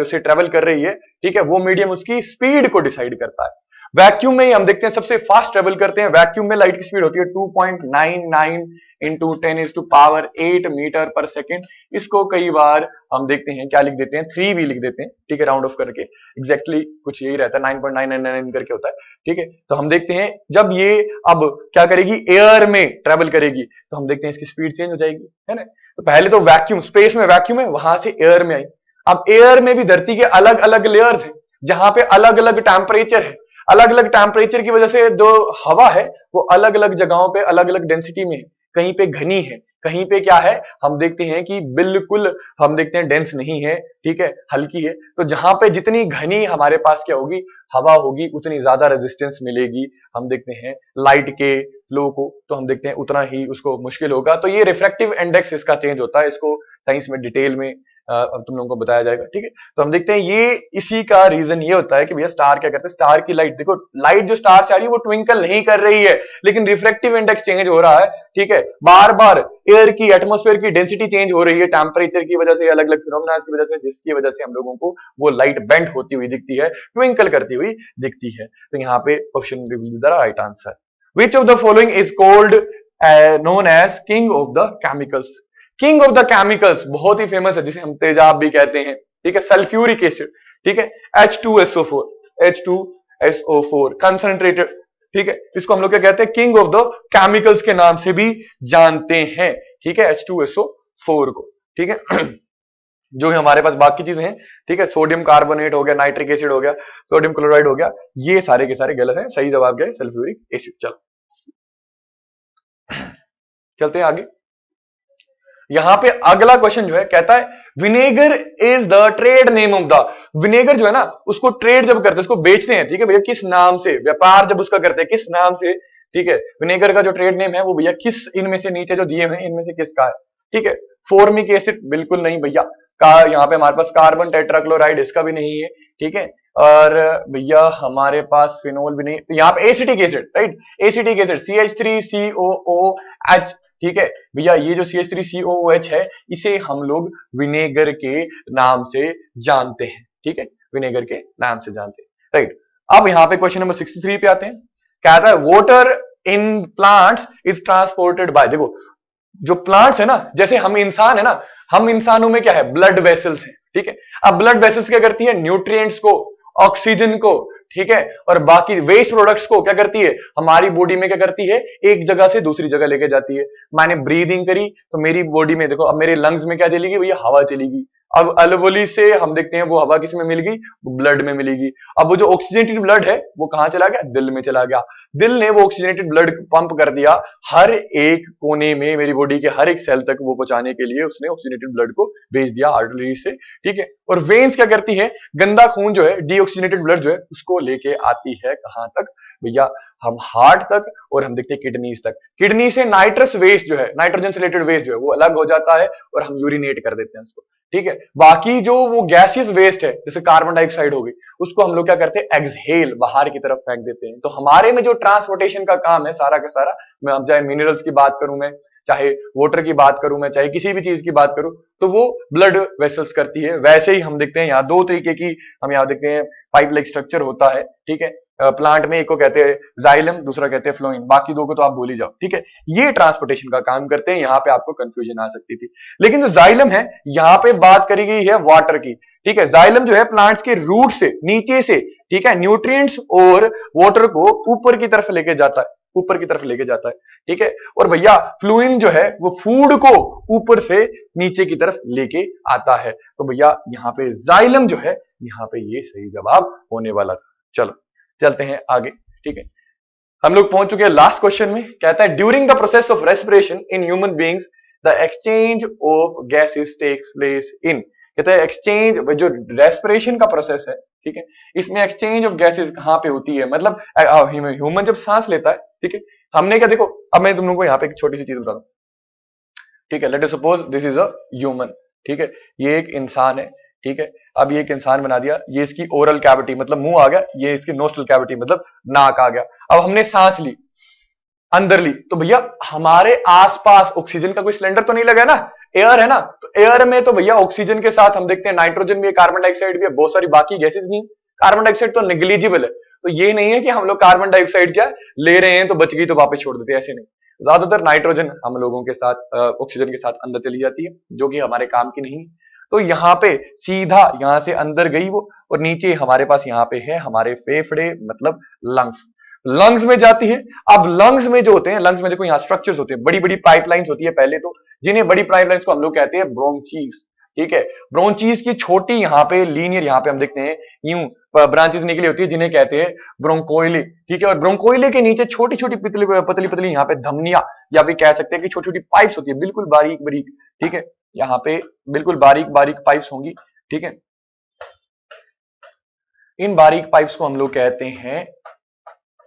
से ट्रेवल कर रही है, ठीक है, वो मीडियम उसकी स्पीड को डिसाइड करता है। वैक्यूम में ही हम देखते हैं सबसे फास्ट ट्रेवल करते हैं, वैक्यूम में लाइट की स्पीड होती है 2.99 इंटू 10⁸ मीटर पर सेकेंड। इसको कई बार हम देखते हैं क्या लिख देते हैं, 3V लिख देते हैं, ठीक है, राउंड ऑफ करके। एग्जैक्टली कुछ यही रहता है, 9.999 करके होता है, ठीक है। तो हम देखते हैं जब ये अब क्या करेगी, एयर में ट्रेवल करेगी, तो हम देखते हैं इसकी स्पीड चेंज हो जाएगी, है ना। तो पहले तो वैक्यूम, स्पेस में वैक्यूम है, वहां से एयर में आई। अब एयर में भी धरती के अलग अलग लेयर्स हैं, जहां पे अलग अलग टेम्परेचर है। अलग अलग टेम्परेचर की वजह से जो हवा है वो अलग अलग जगहों पे अलग अलग डेंसिटी में है। कहीं पे घनी है, कहीं पे क्या है, हम देखते हैं कि बिल्कुल हम देखते हैं डेंस नहीं है, ठीक है, हल्की है। तो जहां पे जितनी घनी हमारे पास क्या होगी, हवा होगी, उतनी ज्यादा रेजिस्टेंस मिलेगी, हम देखते हैं लाइट के फ्लो को, तो हम देखते हैं उतना ही उसको मुश्किल होगा। तो ये रिफ्रैक्टिव इंडेक्स इसका चेंज होता है, इसको साइंस में डिटेल में तुम लोगों को बताया जाएगा, ठीक है। तो हम देखते हैं ये इसी का रीजन ये होता है कि भैया स्टार क्या करते हैं, स्टार की लाइट, देखो लाइट जो स्टार से आ रही है वो ट्विंकल नहीं कर रही है, लेकिन रिफ्रैक्टिव इंडेक्स चेंज हो रहा है, ठीक है। बार बार एयर की, एटमॉस्फेयर की डेंसिटी चेंज हो रही है टेम्परेचर की वजह से, अलग अलग फिनोमेना की वजह से, जिसकी वजह से हम लोगों को वो लाइट बेंट होती हुई दिखती है, ट्विंकल करती हुई दिखती है। तो यहाँ पे option will be the right answer. Which of the following is called known as king of the chemicals? King of the chemicals बहुत ही फेमस है, जिसे हम तेजाब भी कहते हैं, ठीक है, सल्फ्यूरिक एसिड, ठीक है, H2SO4, H2SO4 कंसंट्रेटेड, ठीक है, इसको हम लोग क्या कहते हैं, किंग ऑफ द केमिकल्स के नाम से भी जानते हैं, ठीक है, H2SO4 को, ठीक है। जो हमारे पास बाकी चीजें हैं, ठीक है, सोडियम कार्बोनेट हो गया, नाइट्रिक एसिड हो गया, सोडियम क्लोराइड हो गया, ये सारे के सारे गलत हैं, सही जवाब क्या है, सल्फ्यूरिक एसिड। चलो चलते हैं आगे। यहां पे अगला क्वेश्चन जो है कहता है vinegar is the trade name of the, vinegar जो है ना उसको ट्रेड जब करते हैं, उसको बेचते हैं, ठीक है भैया, किस नाम से, व्यापार जब उसका करते हैं किस नाम से, ठीक है, विनेगर का जो ट्रेड नेम है वो भैया किस, इनमें से नीचे जो दिए हुए हैं इनमें से किसका है, ठीक है। फॉर्मिक एसिड बिल्कुल नहीं भैया, यहाँ पे हमारे पास कार्बन टेट्राक्लोराइड, इसका भी नहीं है, ठीक है। और भैया हमारे पास फिनोल भी नहीं, तो यहाँ पे acetic acid, right, acetic acid CH3COOH, ठीक है भैया, ये जो CH3COOH है इसे हम लोग विनेगर के नाम से जानते हैं, ठीक है, विनेगर के नाम से जानते हैं, राइट। अब यहाँ पे क्वेश्चन नंबर 63 पे आते हैं, कहता है water in plants is transported by, देखो जो प्लांट्स है ना, जैसे हम इंसान है ना, हम इंसानों में क्या है, ब्लड वेसल्स है, ठीक है। अब ब्लड वेसल्स क्या करती है, न्यूट्रिएंट्स को, ऑक्सीजन को, ठीक है, और बाकी वेस्ट प्रोडक्ट्स को क्या करती है, हमारी बॉडी में क्या करती है, एक जगह से दूसरी जगह लेके जाती है। मैंने ब्रीदिंग करी तो मेरी बॉडी में देखो, अब मेरे लंग्स में क्या चलेगी भैया, हवा चलेगी। अब अलवोली से हम देखते हैं वो हवा किस में मिल गई, ब्लड में मिलेगी। अब वो जो ऑक्सीजनेटेड ब्लड है वो कहां चला गया, दिल में चला गया। दिल ने वो ऑक्सीजनेटेड ब्लड पंप कर दिया हर एक कोने में, मेरी बॉडी के हर एक सेल तक वो पहुंचाने के लिए उसने ऑक्सीजनेटेड ब्लड को भेज दिया आर्टरी से, ठीक है। और वेन्स क्या करती है, गंदा खून जो है, डीऑक्सीजनेटेड ब्लड जो है उसको लेके आती है कहां तक भैया, हम हार्ट तक, और हम देखते हैं किडनीज तक। किडनी से नाइट्रस वेस्ट जो है, नाइट्रोजन से रिलेटेड वेस्ट जो है वो अलग हो जाता है और हम यूरिनेट कर देते हैं उसको, ठीक है। बाकी जो वो गैसियस वेस्ट है जैसे कार्बन डाइऑक्साइड हो गई, उसको हम लोग क्या करते हैं, एक्सहेल, बाहर की तरफ फेंक देते हैं। तो हमारे में जो ट्रांसपोर्टेशन का काम है सारा का सारा, मैं अब चाहे मिनरल्स की बात करूं, मैं चाहे वाटर की बात करूं, मैं चाहे किसी भी चीज की बात करूं, तो वो ब्लड वेसल्स करती है। वैसे ही हम देखते हैं यहाँ दो तरीके की, हम यहाँ देखते हैं पाइप लाइक स्ट्रक्चर होता है, ठीक है। प्लांट में एक को कहते हैं जाइलम, दूसरा कहते हैं फ्लोएम, बाकी दो को तो आप भूल ही जाओ, ठीक है। ये ट्रांसपोर्टेशन का काम करते हैं, यहाँ पे आपको कंफ्यूजन आ सकती थी। लेकिन जो जाइलम है यहाँ पे बात करी गई है वाटर की, ठीक है। जाइलम जो है प्लांट्स के रूट से, नीचे से, ठीक है, न्यूट्रिएंट्स और वाटर को ऊपर की तरफ लेके जाता है, ऊपर की तरफ लेके जाता है, ठीक है। और भैया फ्लूइन जो है वो फूड को ऊपर से नीचे की तरफ लेके आता है। तो भैया यहाँ पे जाइलम जो है, यहाँ पे ये सही जवाब होने वाला था। चलो चलते हैं आगे, ठीक है। हम लोग पहुंच चुके हैं लास्ट क्वेश्चन में, कहता है during the process of respiration in human beings the exchange of gases takes place in, कहते हैं एक्सचेंज, जो रेस्पिरेशन का प्रोसेस है, ठीक है, इसमें एक्सचेंज ऑफ गैसेस कहां पे होती है, मतलब ह्यूमन जब सांस लेता है, ठीक है, हमने क्या, देखो अब मैं तुम लोगों को यहाँ पे एक छोटी सी चीज बता दूं, ठीक है, late us suppose this is a human, ठीक है, ये एक इंसान है, ठीक है, अब ये एक इंसान बना दिया, ये इसकी ओरल कैविटी मतलब मुंह आ गया, ये इसकी नोस्ट्रल कैविटी मतलब नाक आ गया, अब हमने सांस ली, अंदर ली, तो भैया हमारे आसपास ऑक्सीजन का कोई सिलेंडर तो नहीं लगा ना, एयर है ना, तो एयर में तो भैया ऑक्सीजन के साथ हम देखते हैं नाइट्रोजन भी है, कार्बन डाइऑक्साइड भी है, बहुत सारी बाकी गैसेस भी, कार्बन डाइऑक्साइड तो नेग्लिजिबल है, तो ये नहीं है कि हम लोग कार्बन डाइऑक्साइड क्या ले रहे हैं तो बच गई तो वापस छोड़ देते हैं, ऐसे नहीं, ज्यादातर नाइट्रोजन हम लोगों के साथ ऑक्सीजन के साथ अंदर चली जाती है, जो कि हमारे काम की नहीं है, तो यहाँ पे सीधा यहां से अंदर गई वो, और नीचे हमारे पास यहाँ पे है हमारे फेफड़े मतलब लंग्स, लंग्स में जाती है। अब लंग्स में जो होते हैं, लंग्स में देखो यहाँ स्ट्रक्चर्स होते हैं, बड़ी बड़ी पाइपलाइंस होती है पहले तो, जिन्हें बड़ी पाइपलाइंस को हम लोग कहते हैं ब्रोंचीज, ठीक है, ब्रोंचीज की छोटी यहाँ पे लीनियर, यहाँ पे हम देखते हैं यूं ब्रांचेस निकली होती है जिन्हें कहते हैं ब्रोंकोइले, ठीक है, और ब्रोंकोइले के नीचे छोटी छोटी पतली पतली पतली यहाँ पे धमनियां, या भी कह सकते हैं कि छोटी छोटी पाइप्स होती है, बिल्कुल बारीक बारीक, ठीक है, यहाँ पे बिल्कुल बारीक बारीक पाइप्स होंगी, ठीक है, इन बारीक पाइप्स को हम लोग कहते हैं,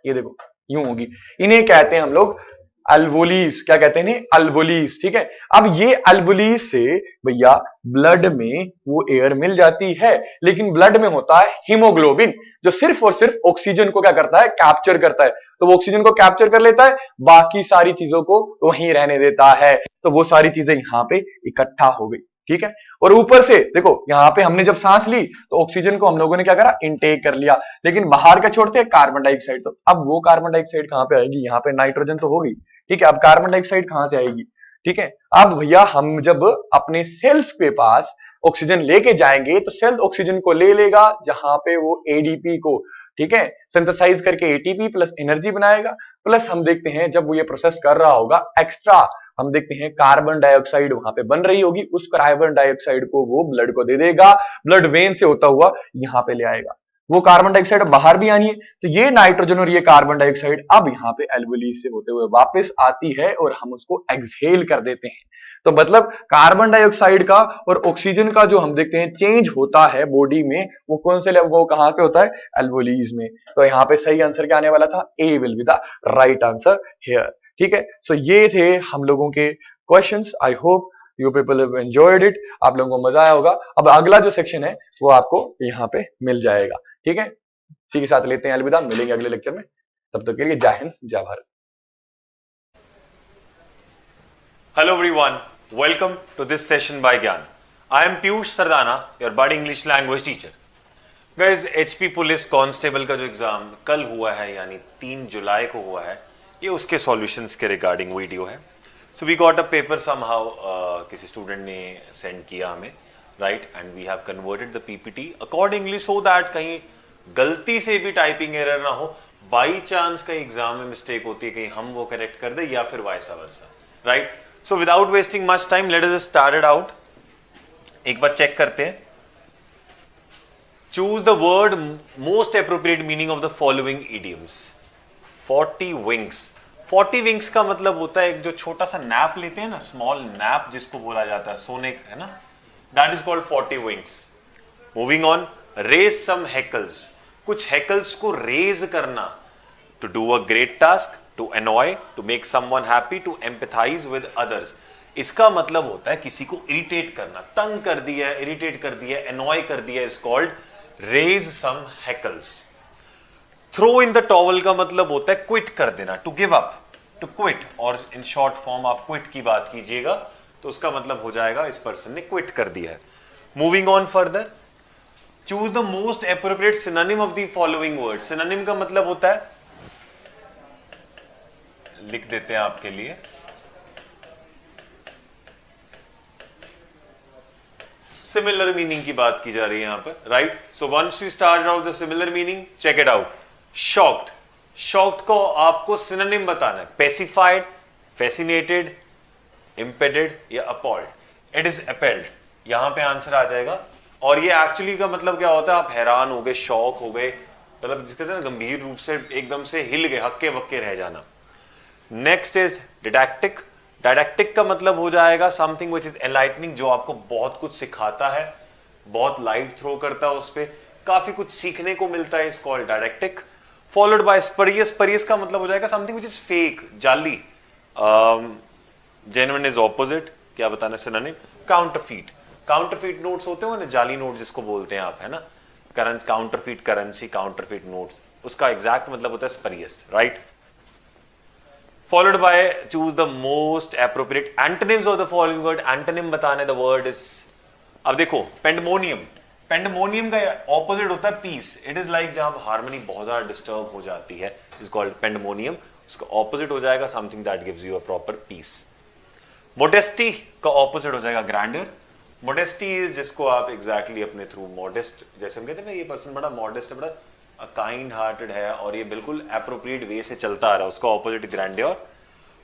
ये देखो यूं होगी, इन्हें कहते हैं हम लोग अल्वोलीज, क्या कहते हैं इन्हें, अल्वोलीज, ठीक है, अब ये अल्वोलीज से भैया ब्लड में वो एयर मिल जाती है, लेकिन ब्लड में होता है हीमोग्लोबिन, जो सिर्फ और सिर्फ ऑक्सीजन को क्या करता है, कैप्चर करता है, तो वो ऑक्सीजन को कैप्चर कर लेता है, बाकी सारी चीजों को वहीं रहने देता है, तो वो सारी चीजें यहां पे इकट्ठा हो गई, ठीक है, और ऊपर से देखो यहां पे हमने जब सांस ली तो ऑक्सीजन को हम लोगों ने क्या करा, इनटेक कर लिया, लेकिन बाहर क्या छोड़ते हैं, कार्बन डाइऑक्साइड, तो अब वो कार्बन डाइऑक्साइड कहां पे आएगी, यहाँ पे नाइट्रोजन तो होगी, ठीक है, अब कार्बन डाइऑक्साइड कहां से आएगी, ठीक है, अब भैया हम जब अपने सेल्स के पास ऑक्सीजन लेके जाएंगे तो सेल ऑक्सीजन को ले लेगा, जहां पे वो एडीपी को, ठीक है, सिंथेसाइज करके एटीपी प्लस एनर्जी बनाएगा, प्लस हम देखते हैं जब वो ये प्रोसेस कर रहा होगा एक्स्ट्रा हम देखते हैं कार्बन डाइऑक्साइड वहां पे बन रही होगी, उस कार्बन डाइऑक्साइड को वो ब्लड को दे देगा, ब्लड वेन से होता हुआ यहां पे ले आएगा, वो कार्बन डाइऑक्साइड बाहर भी आनी है, तो ये नाइट्रोजन और ये कार्बन डाइऑक्साइड अब यहाँ पे एल्वेली से होते हुए वापस आती है और हम उसको एक्सहेल कर देते हैं, तो मतलब कार्बन डाइऑक्साइड का और ऑक्सीजन का जो हम देखते हैं चेंज होता है बॉडी में, वो कौन से लेवल, वो कहां पे होता है, एल्वोलीज में, तो यहाँ पे सही आंसर क्या आने वाला था, A will be the right answer here, ठीक है, सो ये थे हम लोगों के questions, I hope you people have enjoyed it, आप लोगों को मजा आया होगा, अब अगला जो सेक्शन है वो आपको यहाँ पे मिल जाएगा, ठीक है, इसी के साथ लेते हैं अलविदा, मिलेंगे अगले लेक्चर में, तब तक के लिए जय हिंद जय Bharat. Hello everyone, welcome to this session by Gyan. I am Piyush Sardana, your budding English language teacher. Guys, HP police constable का जो एग्जाम कल हुआ है यानी 3 जुलाई को हुआ है, ये उसके सॉल्यूशंस के रिगार्डिंग वीडियो है। So we got a paper somehow, किसी स्टूडेंट ने सेंड किया हमें, right, and we have converted the PPT accordingly so that कहीं गलती से भी टाइपिंग एरर ना हो, बाई चांस कहीं एग्जाम में मिस्टेक होती है कहीं हम वो करेक्ट कर दे या फिर vice versa, right. So without wasting much time, let us start it out. एक बार चेक करते हैं। Choose the word most appropriate meaning of the following idioms. 40 wings. 40 wings का मतलब होता है एक जो छोटा सा नैप लेते हैं ना, स्मॉल नैप जिसको बोला जाता है, सोने का है ना, that is called 40 wings. Moving on, raise some heckles. कुछ heckles को raise करना. To do a great task. To annoy, to make someone happy, to empathize with others. इसका मतलब होता है किसी को इरिटेट करना, तंग कर दिया, इरिटेट कर दिया, annoy कर दिया, is called raise some heckles. Throw in the towel का मतलब होता है quit कर देना, to give up, to quit, और in short form आप quit की बात कीजिएगा तो उसका मतलब हो जाएगा इस पर्सन ने quit कर दिया है। Moving on further, choose the most appropriate synonym of the following words. Synonym का मतलब होता है, लिख देते हैं आपके लिए, सिमिलर मीनिंग की बात की जा रही है यहां पर, right. So once you start out the similar meaning, check it out. Shocked, shocked को आपको सिनोनिम बताना है, पेसिफाइड, फैसिनेटेड, इंपेडेड या अपॉल्ड। इट इज अपेल्ड, यहां पे आंसर आ जाएगा। और ये एक्चुअली का मतलब क्या होता है, आप हैरान हो गए, शॉक हो गए, मतलब जिसके ना गंभीर रूप से एकदम से हिल गए, हक्के बक्के रह जाना। Next is didactic. डिडैक्टिक का मतलब हो जाएगा समथिंग विच इज एनलाइटनिंग, जो आपको बहुत कुछ सिखाता है, बहुत लाइट थ्रो करता है उस पर, काफी कुछ सीखने को मिलता है, इज कॉल्ड डायडेक्टिक। फॉलोड बाय स्परियस, स्परियस का मतलब हो जाएगा समथिंग विच इज फेक, जाली। जेन्युइन इज ऑपोजिट, क्या बताना सिनोनिम, काउंटरफीट। काउंटरफीट नोट्स होते हो ना, जाली नोट जिसको बोलते हैं आप, है ना, currency, counterfeit currency, counterfeit notes, उसका एग्जैक्ट मतलब होता है स्परियस, right. Followed by choose the most appropriate antonyms of the following word. Antonym बताने the word is, अब देखो पेंडमोनियम, पेंडमोनियम का ऑपोजिट होता है पीस। इट इज लाइक जहां हार्मनी बहुत ज्यादा डिस्टर्ब हो जाती है, इज कॉल्ड पेंडमोनियम। उसका ऑपोजिट हो जाएगा something that gives you a proper piece. Modesty का ऑपोजिट हो जाएगा ग्रैंडर। मोडेस्टी इज जिसको आप एग्जैक्टली अपने थ्रू मॉडेस्ट, जैसे हम कहते हैं ना ये पर्सन बड़ा मॉडेस्ट है, बड़ा काइंड हार्टेड है और ये बिल्कुल एप्रोप्रिएट वे से चलता आ रहा है, उसका opposite grandeur.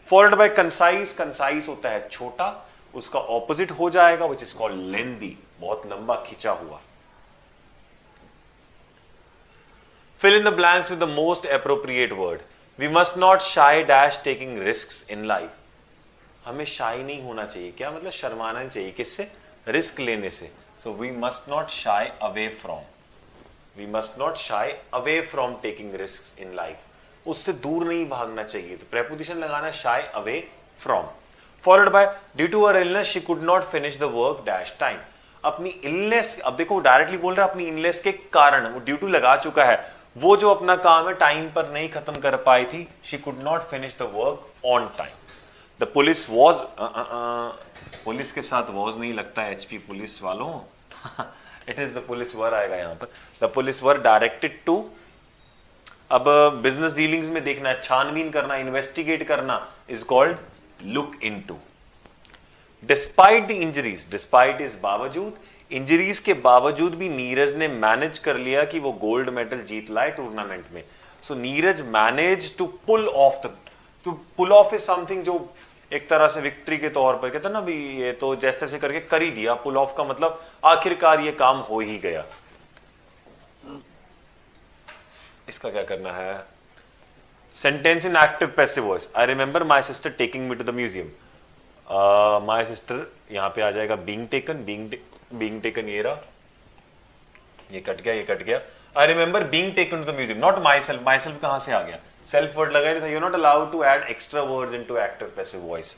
Followed by concise, concise होता है छोटा, उसका ऑपोजिट हो जाएगा विच इज कॉल्ड लेंदी, बहुत लंबा खिंचा हुआ। Fill in the blanks with the most appropriate word. We must not shy dash taking risks in life. हमें शाई नहीं होना चाहिए, क्या मतलब शर्माना नहीं चाहिए, किससे, रिस्क लेने से। So we must not shy away from, we must not shy away from taking risk in life, उससे दूर नहीं भागना चाहिए, तो प्रेपोजिशन लगाना shy away from. Followed by due to her illness she could not finish the work dash time. अपनी इलनेस, अब देखो डायरेक्टली बोल रहा है अपनी इलनेस के कारण, वो ड्यू टू लगा चुका है, वो जो अपना काम है टाइम पर नहीं खत्म कर पाई थी, she could not finish the work on time. The police was, police के साथ वॉज नहीं लगता है एचपी पुलिस वालों it is the police were आएगा यहां पर। The police were directed to, अब बिजनेस डीलिंग्स में देखना, छानबीन करना, इन्वेस्टिगेट करना is called look into. Despite the injuries, despite is बावजूद, इंजरीज के बावजूद भी नीरज ने मैनेज कर लिया कि वो गोल्ड मेडल जीत लाए टूर्नामेंट में। So Neeraj manage to pull off the, to pull off is something जो एक तरह से विक्ट्री के तौर पर कहते हैं ना भी, ये तो जैसे तैसे करके कर ही दिया। पुल ऑफ का मतलब आखिरकार ये काम हो ही गया। इसका क्या करना है, sentence in active passive voice. I remember my sister taking me to the museum. My sister यहां पे आ जाएगा बीइंग टेकन, बीइंग टेकन ये रहा, ये कट गया, ये कट गया। I remember being taken to the museum, not myself, myself कहां से आ गया, सेल्फ वर्ड लगा था। You not allowed to add extra words into active passive voice.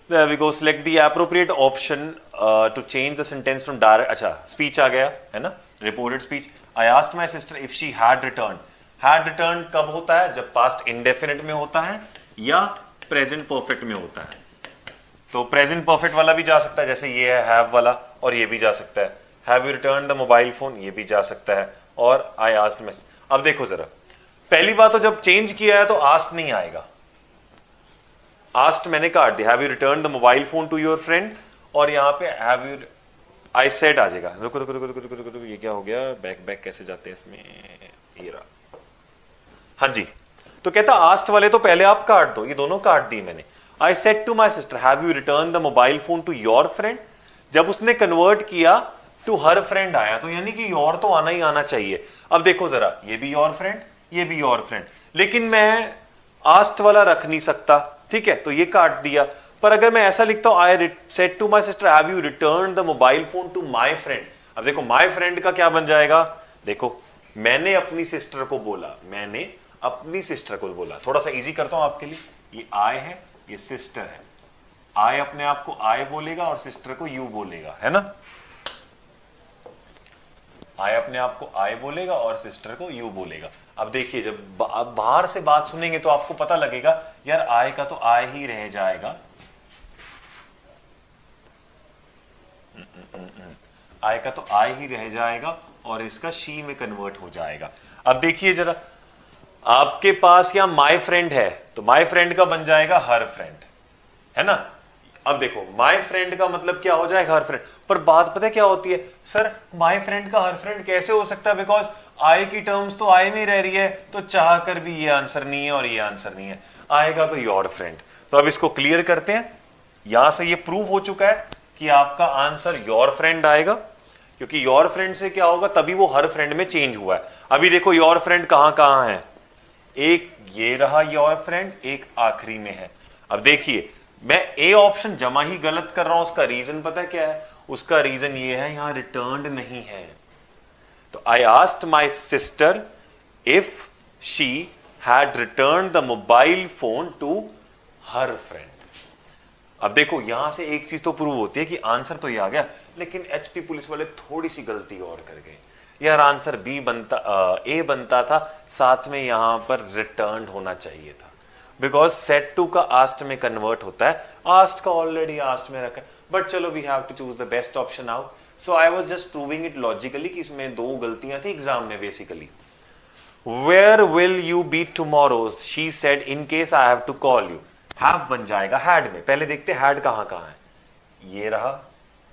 There we go. Select the appropriate option to change the sentence from direct. अच्छा, speech आ गया है ना, reported speech. I asked my sister if she had returned. Had returned कब होता है, जब past indefinite में होता है या present perfect में होता है। तो present perfect वाला भी जा सकता है, जैसे ये है have वाला, और ये भी जा सकता है have you returned the mobile phone, ये भी जा सकता है, और I asked my। अब देखो जरा, पहली बात तो जब चेंज किया है तो asked नहीं आएगा, आस्ट मैंने काट दिया, have you return the mobile phone to your friend, और यहां पे हैव यू आई सेड आ जाएगा। रुको रुको रुको रुको रुको रुको, ये क्या हो गया, बैक बैक कैसे जाते हैं इसमें, ये रहा, हाँ जी। तो कहता आस्ट वाले तो पहले आप काट दो, ये दोनों काट दिए मैंने। I said to my sister have you return the mobile phone to your friend. जब उसने कन्वर्ट किया टू हर फ्रेंड आया, तो यानी कि योर तो आना ही आना चाहिए। अब देखो जरा, ये भी योर फ्रेंड, ये भी योर फ्रेंड, लेकिन मैं आस्ट वाला रख नहीं सकता, ठीक है, तो ये काट दिया। पर अगर मैं ऐसा लिखता हूं I said to my sister have you return the mobile phone to my friend. अब देखो माई फ्रेंड का क्या बन जाएगा, देखो मैंने अपनी सिस्टर को बोला, मैंने अपनी सिस्टर को बोला। थोड़ा सा इजी करता हूं आपके लिए, ये आई है, ये सिस्टर है, आई अपने आप को आई बोलेगा और सिस्टर को यू बोलेगा, है ना। आई अपने आप को आई बोलेगा और सिस्टर को यू बोलेगा। अब देखिए जब बाहर से बात सुनेंगे तो आपको पता लगेगा यार आई का तो आई ही रह जाएगा, आई का तो आई ही रह जाएगा और इसका शी में कन्वर्ट हो जाएगा। अब देखिए जरा, आपके पास यहां माई फ्रेंड है तो माई फ्रेंड का बन जाएगा हर फ्रेंड, है ना। अब देखो माई फ्रेंड का मतलब क्या हो जाएगा, हर फ्रेंड। पर बात पता है क्या होती है, सर माई फ्रेंड का हर फ्रेंड कैसे हो सकता है, बिकॉज आई की टर्म्स तो आई में रह रही है, तो चाह कर भी ये आंसर नहीं है और ये आंसर नहीं है, आएगा तो योर फ्रेंड। तो अब इसको क्लियर करते हैं, यहां से ये प्रूव हो चुका है कि आपका आंसर योर फ्रेंड आएगा, क्योंकि योर फ्रेंड से क्या होगा, तभी वो हर फ्रेंड में चेंज हुआ है। अभी देखो योर फ्रेंड कहां कहां है, एक ये रहा योर फ्रेंड, एक आखिरी में है। अब देखिए मैं ए ऑप्शन जमा ही गलत कर रहा हूं, उसका रीजन पता है क्या है, उसका रीजन ये है यहां रिटर्न्ड नहीं है। तो I asked my sister if she had return the mobile phone to her friend. अब देखो यहां से एक चीज तो प्रूव होती है कि आंसर तो ये आ गया, लेकिन एचपी पुलिस वाले थोड़ी सी गलती और कर गए यार। आंसर बी बनता ए बनता था, साथ में यहां पर रिटर्न होना चाहिए था, बिकॉज सेट टू का आस्ट में कन्वर्ट होता है, आस्ट का ऑलरेडी आस्ट में रखा है। बट चलो we have to choose the best option out. So I was just proving it logically कि इसमें दो गलतियां थी एग्जाम में basically. Where will you be tomorrow, she said in case I have to call you. Have बन जाएगा हैड में। पहले देखते हैड कहां कहां है, ये रहा,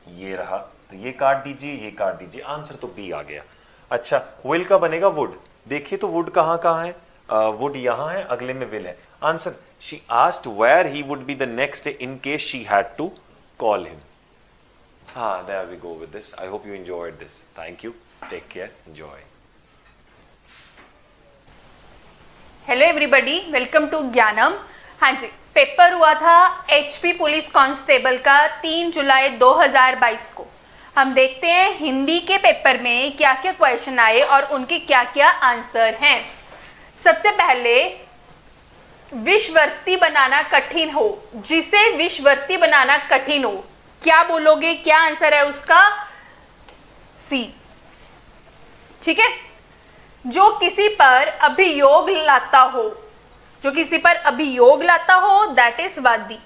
ये रहा, तो ये काट दीजिए, ये काट दीजिए, आंसर तो बी आ गया। अच्छा विल का बनेगा वुड। देखिए तो वुड कहां कहां है, वुड यहां है, अगले में विल है। Answer she asked where he would be the next day in case she had to call him. हाँ, there we go with this. I hope you enjoyed this. Thank you, take care, enjoy. Hello everybody, welcome to Gyanam. हाँ जी, पेपर हुआ था एचपी पुलिस कांस्टेबल का 3 जुलाई 2022 को। हम देखते हैं हिंदी के पेपर में क्या क्या क्वेश्चन आए और उनके क्या क्या आंसर हैं। सबसे पहले विषवर्ती बनाना कठिन हो, जिसे विषवर्ती बनाना कठिन हो, क्या बोलोगे, क्या आंसर है उसका? सी। ठीक है। जो किसी पर अभियोग लाता हो, जो किसी पर अभियोग लाता हो, दैट इज वादी।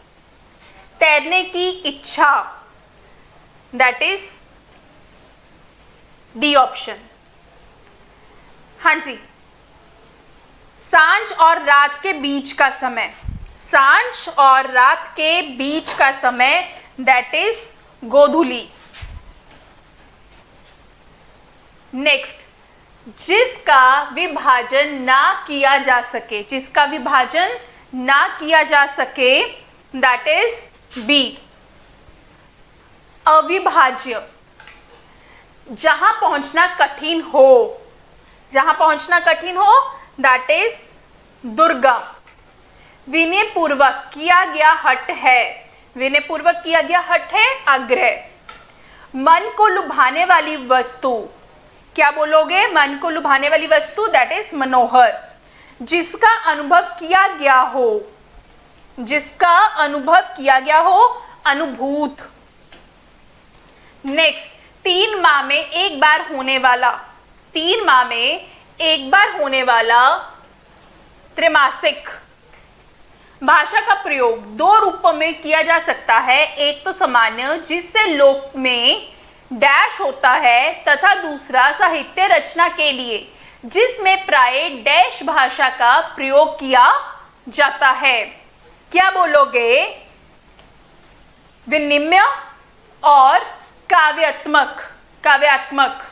तैरने की इच्छा, दैट इज डी ऑप्शन। हाँ जी, सांझ और रात के बीच का समय, सांझ और रात के बीच का समय, दैट इज गोधूली। नेक्स्ट, जिसका विभाजन ना किया जा सके, जिसका विभाजन ना किया जा सके, दैट इज बी, अविभाज्य। जहां पहुंचना कठिन हो, जहां पहुंचना कठिन हो, दैट इज दुर्गम। विनय पूर्वक किया गया हट है, विनय पूर्वक किया गया हट है आग्रह। मन को लुभाने वाली वस्तु, क्या बोलोगे? मन को लुभाने वाली वस्तु, दैट इज मनोहर। जिसका अनुभव किया गया हो, जिसका अनुभव किया गया हो, अनुभूत। नेक्स्ट, 3 माह में एक बार होने वाला, 3 माह में एक बार होने वाला त्रैमासिक। भाषा का प्रयोग 2 रूपों में किया जा सकता है, एक तो सामान्य जिससे लोक में डैश होता है, तथा दूसरा साहित्य रचना के लिए जिसमें प्राय डैश भाषा का प्रयोग किया जाता है। क्या बोलोगे? विनिमय और काव्यात्मक, काव्यात्मक।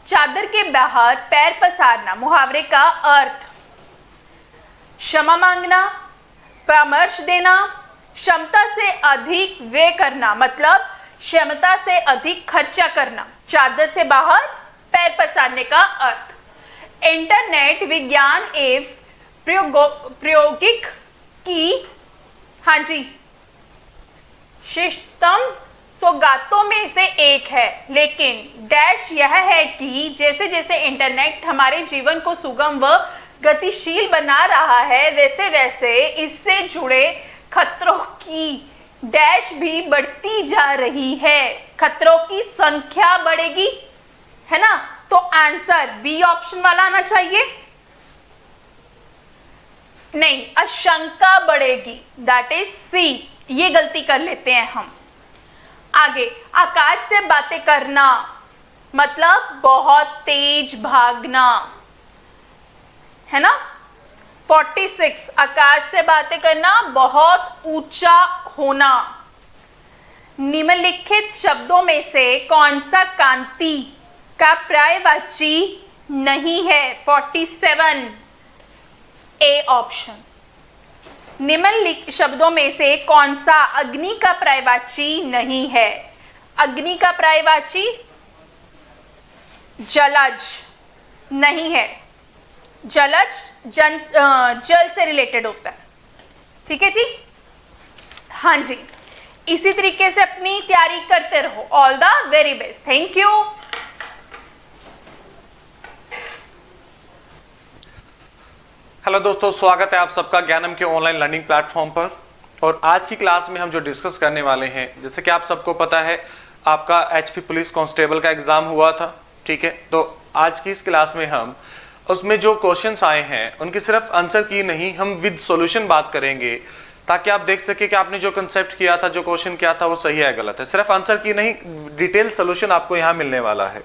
चादर के बाहर पैर पसारना, मुहावरे का अर्थ क्षमा मांगना, परामर्श देना, क्षमता से अधिक व्यय करना, मतलब क्षमता से अधिक खर्चा करना। चादर से बाहर पैर पसारने का अर्थ। इंटरनेट विज्ञान एवं प्रयोगिक की, हाँ जी, श्रेष्ठतम सौगातों में से एक है, लेकिन डैश यह है कि जैसे जैसे इंटरनेट हमारे जीवन को सुगम व गतिशील बना रहा है, वैसे वैसे इससे जुड़े खतरों की डैश भी बढ़ती जा रही है। खतरों की संख्या बढ़ेगी, है ना? तो आंसर बी ऑप्शन वाला आना चाहिए। नहीं, आशंका बढ़ेगी, दैट इज सी। ये गलती कर लेते हैं हम। आगे, आकाश से बातें करना मतलब बहुत तेज भागना, है ना? 46, आकाश से बातें करना, बहुत ऊंचा होना। निम्नलिखित शब्दों में से कौन सा कांति का पर्यायवाची नहीं है? 47, ए ऑप्शन। निम्नलिखित शब्दों में से कौन सा अग्नि का पर्यायवाची नहीं है? अग्नि का पर्यायवाची जलज नहीं है। जलज जल से रिलेटेड होता है। ठीक है जी। हाँ जी, इसी तरीके से अपनी तैयारी करते रहो। All the very best. Thank you. Hello दोस्तों, स्वागत है आप सबका ज्ञानम के ऑनलाइन लर्निंग प्लेटफॉर्म पर। और आज की क्लास में हम जो डिस्कस करने वाले हैं, जैसे कि आप सबको पता है आपका एचपी पुलिस कांस्टेबल का एग्जाम हुआ था, ठीक है। तो आज की इस क्लास में हम उसमें जो क्वेश्चंस आए हैं उनकी सिर्फ आंसर की नहीं, हम विद सॉल्यूशन बात करेंगे, ताकि आप देख सके कि आपने जो कंसेप्ट किया था, जो क्वेश्चन किया था, वो सही है गलत है। सिर्फ आंसर की नहीं, डिटेल सॉल्यूशन आपको यहाँ मिलने वाला है,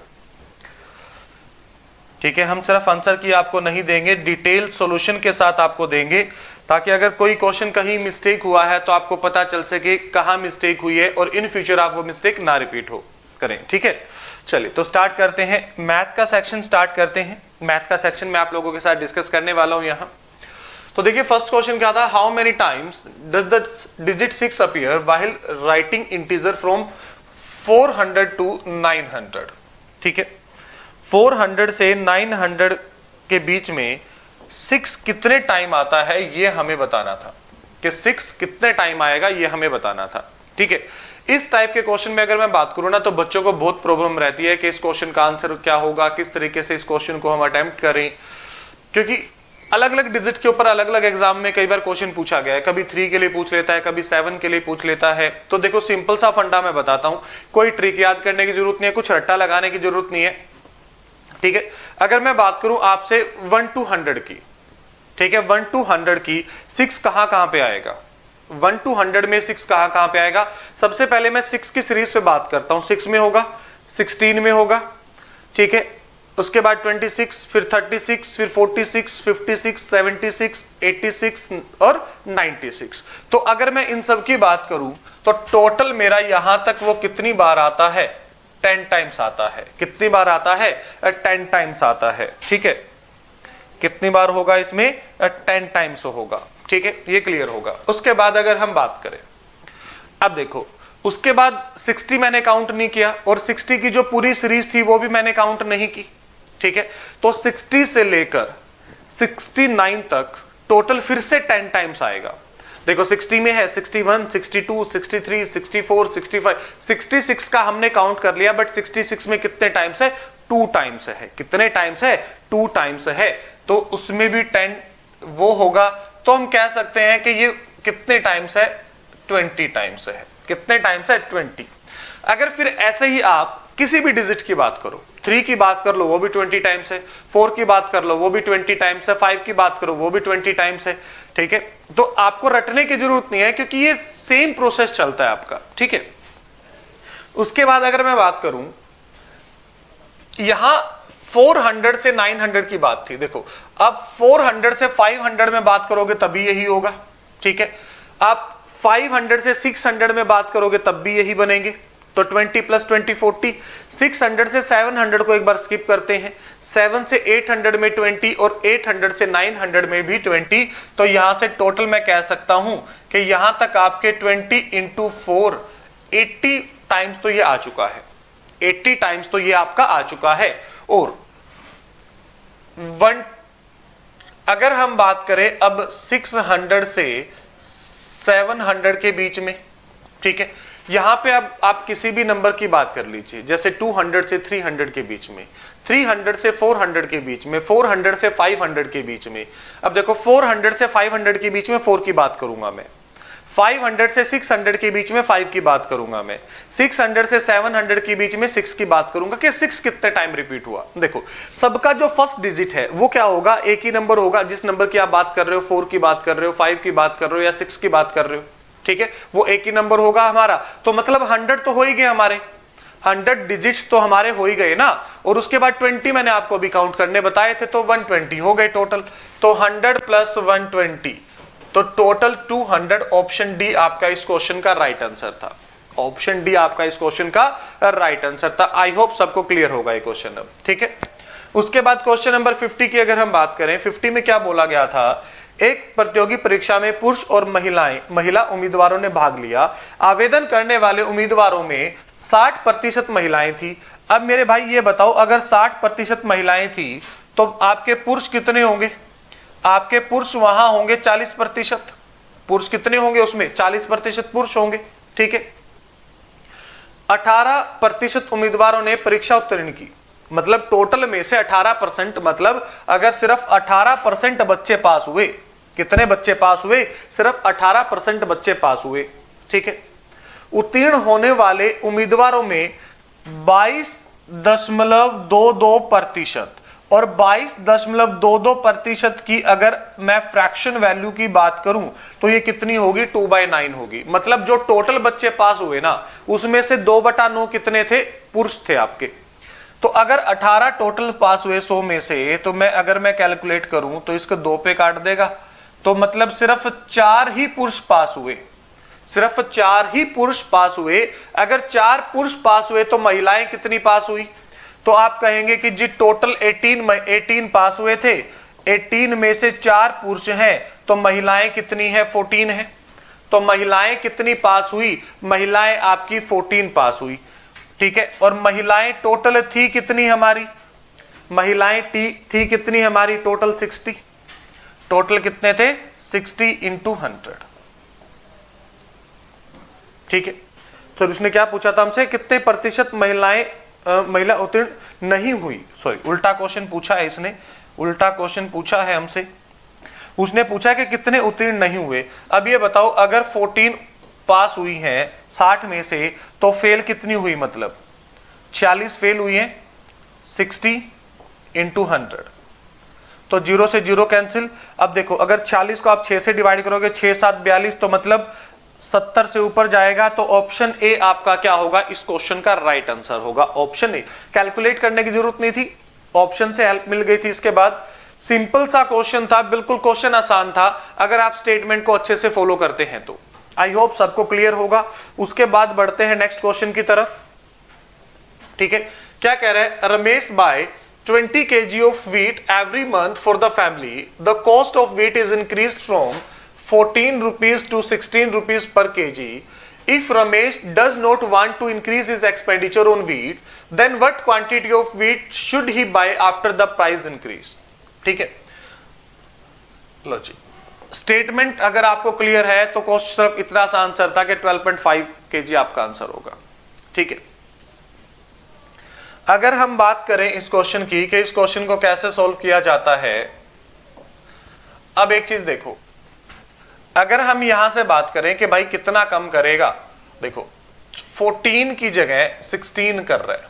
ठीक है। हम सिर्फ आंसर की आपको नहीं देंगे, डिटेल सॉल्यूशन के साथ आपको देंगे, ताकि अगर कोई क्वेश्चन कहीं मिस्टेक हुआ है तो आपको पता चल सके कहाँ मिस्टेक हुई है और इन फ्यूचर आप वो मिस्टेक ना रिपीट हो करें, ठीक है। चलिए तो स्टार्ट करते हैं, मैथ का सेक्शन स्टार्ट करते हैं। मैथ का सेक्शन में आप लोगों के साथ डिस्कस करने वाला हूं यहाँ। तो देखिए फर्स्ट क्वेश्चन क्या था, how many times does the digit 6 appear while writing integer from 400 to 900, ठीक है। 400 से 900 के बीच में 6 कितने टाइम आता है ये हमें बताना था, कि 6 कितने टाइम आएगा ये हमें बताना था, ठीक है। इस टाइप के क्वेश्चन में अगर मैं बात करूं ना, तो बच्चों को बहुत प्रॉब्लम रहती है कि इस क्वेश्चन का आंसर क्या होगा, किस तरीके से इस क्वेश्चन को हम अटेम्प्ट करें, क्योंकि अलग अलग डिजिट के ऊपर अलग अलग एग्जाम में कई बार क्वेश्चन पूछा गया है। कभी 3 के लिए पूछ लेता है, कभी 7 के लिए पूछ लेता है। तो देखो सिंपल सा फंडा मैं बताता हूं, कोई ट्रिक याद करने की जरूरत नहीं है, कुछ रट्टा लगाने की जरूरत नहीं है, ठीक है। अगर मैं बात करूं आपसे 1 to 100 की, ठीक है, 1 to 100 की 6 कहां पे आएगा, 1 to 100 में 6 कहां पे आएगा। सबसे पहले मैं 6 की सीरीज पे बात करता हूं। 6 में होगा, 16 में होगा, ठीक है। उसके बाद 26, फिर 36, फिर 46, 56, 76, 86 और 96। तो अगर मैं इन सब की बात करूं तो टोटल मेरा यहां तक वो कितनी बार आता है, 10 टाइम्स आता है। कितनी बार आता है, 10 टाइम्स आता है, ठीक है। कितनी बार होगा इसमें, 10 टाइम्स होगा, ठीक है, ये क्लियर होगा। उसके बाद अगर हम बात करें, अब देखो उसके बाद 60 मैंने काउंट नहीं किया, और 60 की जो पूरी सीरीज थी वो भी मैंने काउंट नहीं की, ठीक है। तो 60 से लेकर 69 तक टोटल फिर से 10 टाइम्स आएगा। देखो 60 में है 61, 62, 63, 64, 65, 66 का हमने काउंट कर लिया, बट 66 में कितने टाइम्स है, 2 टाइम्स है। कितने टाइम्स है, 2 टाइम्स है। तो उसमें भी 10 वो होगा, तो हम कह सकते हैं कि ये कितने टाइम्स है, 20 टाइम्स है। कितने टाइम्स है, 20। अगर फिर ऐसे ही आप किसी भी डिजिट की बात करो, 3 की बात कर लो वो भी 20 टाइम्स है, 4 की बात कर लो वो भी 20 टाइम्स है, 5 की बात करो वो भी 20 टाइम्स है, ठीक है। तो आपको रटने की जरूरत नहीं है, क्योंकि ये सेम प्रोसेस चलता है आपका, ठीक है। उसके बाद अगर मैं बात करूं, यहां 400 से 900 की बात थी। देखो अब 400 से 500 में बात करोगे तभी यही होगा, ठीक है। आप 500 से 600 में बात करोगे तब भी यही बनेंगे। तो 20 + 20 40। 600 से 700 को एक बार स्किप करते हैं, 7 से 800 में 20 और 800 से 900 में भी 20। तो यहां से टोटल मैं कह सकता हूं कि यहां तक आपके 20 × 4 80 टाइम्स तो ये आ चुका है, 80 टाइम्स तो ये आपका आ चुका है। और 1 अगर हम बात करें अब 600 से 700 के बीच में, ठीक है, यहां पे अब आप किसी भी नंबर की बात कर लीजिए, जैसे 200 से 300 के बीच में, 300 से 400 के बीच में, 400 से 500 के बीच में। अब देखो 400 से 500 के बीच में 4 की बात करूंगा मैं, 500 से 600 के बीच में 5 की बात करूंगा मैं, 600 से 700 के बीच में 6 की बात करूंगा कि 6 कितने टाइम रिपीट हुआ। देखो सबका जो फर्स्ट डिजिट है वो क्या होगा, एक ही नंबर होगा। जिस नंबर की आप बात कर रहे हो, 4 की बात कर रहे हो, 5 की बात कर रहे हो या 6 की बात कर रहे हो, ठीक है, वो एक ही नंबर होगा हमारा। तो मतलब 100 तो हो ही गए हमारे, 100 डिजिट्स तो हमारे हो ही गए ना। और उसके बाद 20 मैंने आपको अभी काउंट करने बताए थे, तो 120 हो गए टोटल। तो 100 + 120, तो टोटल 200। ऑप्शन डी आपका इस क्वेश्चन का राइट आंसर था। ऑप्शन डी आपका इस क्वेश्चन का राइट आंसर था। आई होप सबको क्लियर होगा ये क्वेश्चन अब, ठीक है। उसके बाद क्वेश्चन नंबर 50 की अगर हम बात करें, 50 में क्या बोला गया था, एक प्रतियोगी परीक्षा में पुरुष और महिला उम्मीदवारों ने भाग लिया। आवेदन करने वाले उम्मीदवारों में 60% महिलाएं थी। अब मेरे भाई ये बताओ, अगर 60% महिलाएं थी तो आपके पुरुष कितने होंगे, आपके पुरुष वहां होंगे 40%। पुरुष कितने होंगे उसमें, 40% पुरुष होंगे, ठीक है। 18% उम्मीदवारों ने परीक्षा उत्तीर्ण की, मतलब टोटल में से 18%, मतलब अगर सिर्फ 18% बच्चे पास हुए, कितने बच्चे पास हुए? सिर्फ 18% बच्चे पास हुए, ठीक है। उत्तीर्ण होने वाले उम्मीदवारों में 22.22% और 22.22% की अगर मैं फ्रैक्शन वैल्यू की बात करूं तो ये कितनी होगी? 2/9 होगी। मतलब जो टोटल बच्चे पास हुए ना, उसमें से 2/9 कितने थे? पुरुष थे आपके। तो अगर 18 टोटल पास हुए 100 में से, तो अगर मैं कैलकुलेट करूं तो इसको 2 पे काट देगा, तो मतलब सिर्फ 4 ही पुरुष पास हुए, सिर्फ 4 ही पुरुष पास हुए। अगर 4 पुरुष पास हुए तो महिलाएं कितनी पास हुई? तो आप कहेंगे कि जी टोटल 18 पास हुए थे, 18 में से 4 पुरुष हैं, तो महिलाएं कितनी है? 14 है। तो महिलाएं कितनी पास हुई? महिलाएं आपकी 14 पास हुई, ठीक है। और महिलाएं टोटल थी कितनी हमारी? महिलाएं थी कितनी हमारी? टोटल 60। टोटल कितने थे? 60 × 100, ठीक है। तो उसने क्या पूछा था हमसे? कितने प्रतिशत महिला उत्तीर्ण नहीं हुई? सॉरी, उल्टा क्वेश्चन पूछा है इसने, उल्टा क्वेश्चन पूछा है हमसे। उसने पूछा कि कितने उत्तीर्ण नहीं हुए। अब ये बताओ, अगर 14 पास हुई हैं 60 में से, तो फेल कितनी हुई? मतलब 46 फेल हुई हैं। 60 × 100, तो 0 से 0 कैंसिल। अब देखो, अगर 46 को आप 6 से डिवाइड करोगे, 6 7 42, तो मतलब 70 से ऊपर जाएगा। तो ऑप्शन ए आपका क्या होगा? इस क्वेश्चन का राइट आंसर होगा ऑप्शन ए। कैलकुलेट करने की जरूरत नहीं थी, ऑप्शन से हेल्प मिल गई थी। इसके बाद सिंपल सा क्वेश्चन था, बिल्कुल क्वेश्चन आसान था, अगर आप स्टेटमेंट को अच्छे से फॉलो करते हैं तो। आई होप सबको क्लियर होगा। उसके बाद बढ़ते हैं नेक्स्ट क्वेश्चन की तरफ, ठीक है। क्या कह रहे हैं? Ramesh by 20 kg of wheat every month for the family. The cost of wheat is increased from 14 rupees to 16 rupees per kg. If Ramesh does not want to increase his expenditure on wheat, then what quantity of wheat should he buy after the price increase? ठीक है, लो जी। स्टेटमेंट अगर आपको क्लियर है तो क्वेश्चन सिर्फ इतना सा आंसर था कि 12.5 kg आपका आंसर होगा, ठीक है। अगर हम बात करें इस क्वेश्चन की कि इस क्वेश्चन को कैसे सॉल्व किया जाता है, अब एक चीज देखो, अगर हम यहां से बात करें कि भाई कितना कम करेगा, देखो 14 की जगह 16 कर रहा है,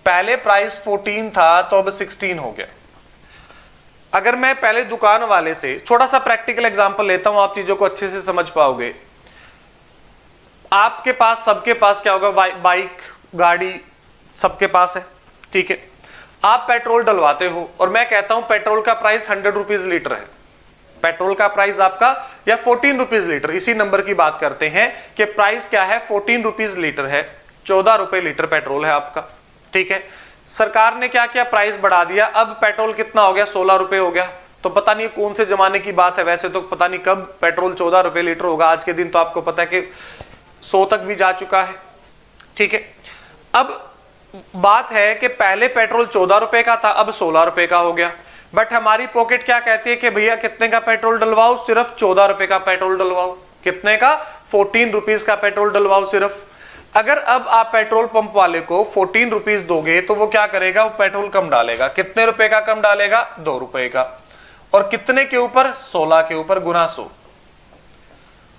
पहले प्राइस 14 था तो अब 16 हो गया। अगर मैं पहले दुकान वाले से छोटा सा प्रैक्टिकल एग्जांपल लेता हूं, आप चीजों को अच्छे से समझ पाओगे। आपके पास, सबके पास क्या होगा? बाइक, गाड़ी सबके पास है, ठीक है। आप पेट्रोल डलवाते हो और मैं कहता हूं पेट्रोल का प्राइस 100 रुपीज लीटर है, पेट्रोल का प्राइस आपका या 14 रुपीज लीटर, इसी नंबर की बात करते हैं कि प्राइस क्या है? 14 रुपीज लीटर है, 14 रुपए लीटर पेट्रोल है आपका, ठीक है। सरकार ने क्या किया? प्राइस बढ़ा दिया, अब पेट्रोल कितना हो गया? 16 रुपए हो गया। तो पता नहीं कौन से जमाने की बात है, वैसे तो पता नहीं कब पेट्रोल 14 रुपए लीटर होगा, आज के दिन तो आपको पता है कि 100 तक भी जा चुका है, ठीक है। अब बात है कि पहले पेट्रोल 14 रुपए का था, अब 16 रुपए का हो गया, बट हमारी पॉकेट क्या कहती है कि भैया कितने का पेट्रोल डलवाओ? सिर्फ 14 रुपए का पेट्रोल डलवाओ। कितने का? 14 रुपीज का पेट्रोल डलवाओ सिर्फ। अगर अब आप पेट्रोल पंप वाले को 14 रुपीज दोगे तो वो क्या करेगा? वो पेट्रोल कम डालेगा। कितने रुपए का कम डालेगा? 2 रुपए का। और कितने के ऊपर? 16 के ऊपर, गुना 100।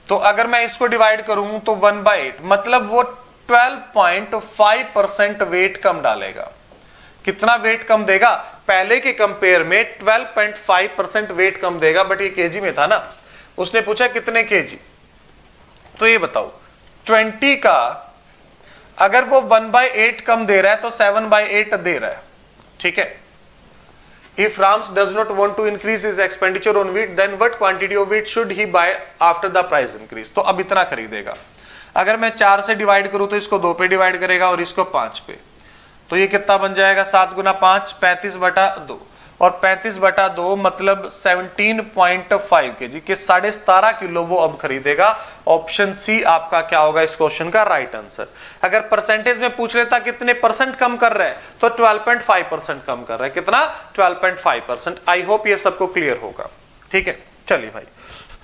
तो अगर मैं इसको डिवाइड करूं तो 1/8, मतलब वो 12.5% वेट कम डालेगा। कितना वेट कम देगा? पहले के कंपेयर में 12.5% वेट कम देगा, बट ये केजी में था ना, उसने पूछा कितने केजी। तो ये बताओ 20 का अगर वो 1/8 कम दे रहा है तो 7/8 दे रहा है, ठीक है। If Rams does not want to increase his expenditure on wheat, then what quantity of wheat should he buy after the price increase? तो अब इतना खरीदेगा। अगर मैं 4 से डिवाइड करूं तो इसको 2 पे डिवाइड करेगा और इसको 5 पे, तो ये कितना बन जाएगा? 7 गुना 5, 35/2, और 35/2 मतलब 17.5 kg के 17.5 किलो वो अब खरीदेगा। ऑप्शन सी आपका क्या होगा इस क्वेश्चन का राइट आंसर। अगर परसेंटेज में पूछ लेता कितने परसेंट कम कर रहा है, तो 12.5% कम कर रहा है। कितना? 12.5%। आई होप ये सबको क्लियर होगा, ठीक है। चलिए भाई,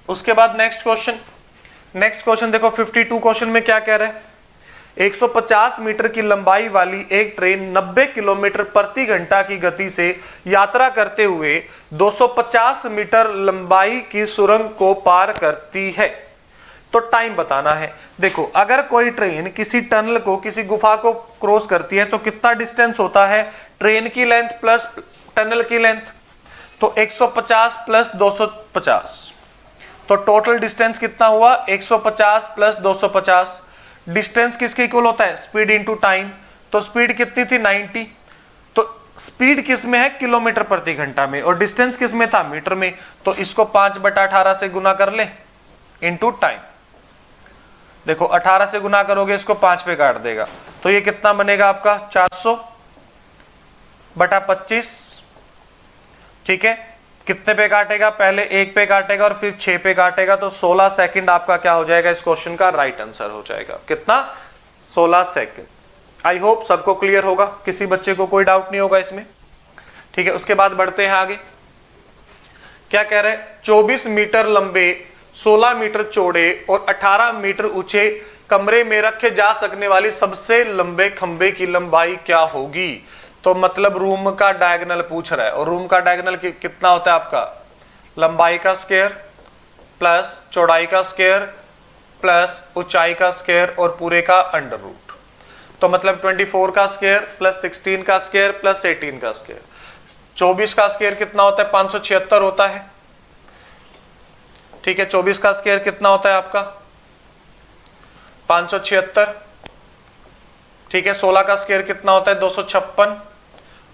उसके बाद नेक्स्ट क्वेश्चन। नेक्स्ट क्वेश्चन देखो 52 क्वेश्चन में क्या कह रहा है, 150 मीटर की लंबाई वाली एक ट्रेन 90 किलोमीटर प्रति घंटा की गति से यात्रा करते हुए 250 मीटर लंबाई की सुरंग को पार करती है, तो टाइम बताना है। देखो अगर कोई ट्रेन किसी टनल को, किसी गुफा को क्रॉस करती है तो कितना डिस्टेंस होता है, ट्रेन की लेंथ प्लस टनल की लेंथ, तो 150 प्लस 250, तो टोटल डिस्टेंस कितना हुआ 150 प्लस 250। डिस्टेंस किसके इक्वल होता है, स्पीड इंटू टाइम, तो स्पीड कितनी थी 90, तो स्पीड किस में है, किलोमीटर प्रति घंटा में, और डिस्टेंस किस में था, मीटर में, तो इसको 5/18 से गुना कर ले इंटू टाइम। देखो 18 से गुना करोगे इसको 5 पे काट देगा, तो ये कितना बनेगा आपका 400/25। ठीक है, कितने पे काटेगा, पहले 1 पे काटेगा और फिर 6 पे काटेगा, तो 16 सेकंड आपका क्या हो जाएगा, इस क्वेश्चन का राइट आंसर हो जाएगा। कितना, 16 सेकंड। आई होप सबको क्लियर होगा, किसी बच्चे को कोई डाउट नहीं होगा इसमें। ठीक है, उसके बाद बढ़ते हैं आगे। क्या कह रहे हैं, 24 मीटर लंबे, 16 मीटर चौड़े और 18 मीटर ऊंचे कमरे में रखे जा सकने वाली सबसे लंबे खंबे की लंबाई क्या होगी। तो मतलब रूम का डायगोनल पूछ रहा है, और रूम का डायगोनल कितना होता है आपका, लंबाई का स्क्वायर प्लस चौड़ाई का स्क्वायर प्लस ऊंचाई का स्क्वायर और पूरे का अंडर रूट। तो मतलब 24 का स्क्वायर प्लस 16 का स्क्वायर प्लस 18 का स्क्वायर। 24 का स्क्वायर कितना होता है, 576 होता है। ठीक है, 24 का स्क्वायर कितना होता है आपका 576। ठीक है, 16 का स्क्वायर कितना होता है 256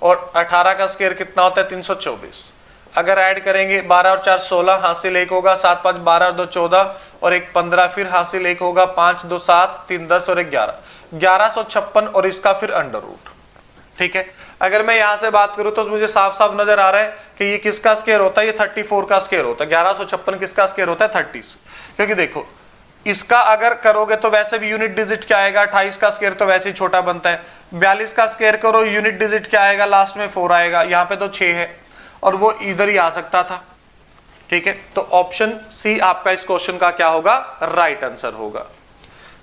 और 18 का स्क्वायर कितना होता है 324। अगर ऐड करेंगे 12 और 4 16, हासिल 1 होगा, 7 5 12 और 2 14 और 1 15, फिर हासिल 1 होगा, 5 2 7 3 10 और 1 11, 1156 और इसका फिर अंडर रूट। ठीक है, अगर मैं यहां से बात करूं तो मुझे साफ साफ नजर आ रहा है कि ये किसका स्क्वायर होता है, ये 34 का स्क्वायर होता है। 1156 किसका स्क्वायर होता है, 30। क्योंकि देखो इसका अगर करोगे तो वैसे भी यूनिट डिजिट क्या आएगा, 28 का स्क्वायर तो वैसे ही छोटा बनता है। 42 का स्क्वायर करो, यूनिट डिजिट क्या आएगा, लास्ट में 4 आएगा। यहाँ पे तो 6 है और वो इधर ही आ सकता था। ठीक है, तो ऑप्शन सी आपका इस क्वेश्चन का क्या होगा, राइट आंसर होगा।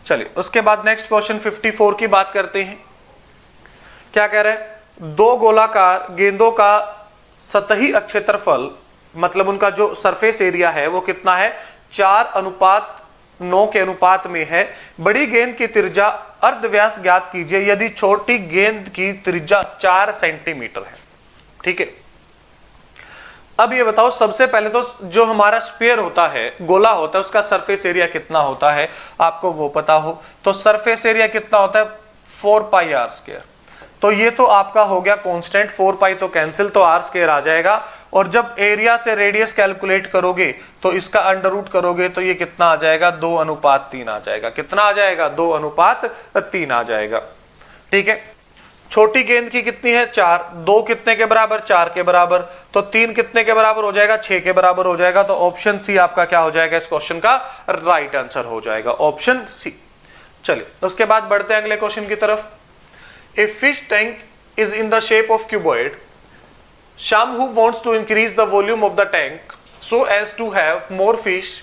चलिए उसके बाद नेक्स्ट क्वेश्चन 54 की बात करते हैं। क्या कह रहे हैं, 2 गोलाकार गेंदों का सतही क्षेत्रफल, मतलब उनका जो सरफेस एरिया है वो कितना है, 4:9 के अनुपात में है। बड़ी गेंद की त्रिज्या अर्धव्यास ज्ञात कीजिए यदि छोटी गेंद की त्रिज्या 4 सेंटीमीटर है। ठीक है, अब ये बताओ सबसे पहले तो जो हमारा स्फीयर होता है, गोला होता है, उसका सरफेस एरिया कितना होता है, आपको वो पता हो तो सरफेस एरिया कितना होता है 4πr²। तो ये तो आपका हो गया कांस्टेंट, 4π तो कैंसिल, तो r² आ जाएगा। और जब एरिया से रेडियस कैलकुलेट करोगे तो इसका अंडर रूट करोगे तो ये कितना आ जाएगा, 2:3 आ जाएगा। कितना आ जाएगा, 2:3 आ जाएगा। ठीक है, छोटी गेंद की कितनी है 4, 2 कितने के बराबर, 4 के बराबर, तो 3 कितने के बराबर हो जाएगा, 6 के बराबर हो जाएगा। तो ऑप्शन सी आपका क्या हो जाएगा, इस क्वेश्चन का राइट आंसर हो जाएगा, ऑप्शन सी। चलिए उसके बाद बढ़ते हैं अगले क्वेश्चन की तरफ। A fish tank is in the shape of cuboid. Sham, who wants to increase the volume of the tank so as to have more fish,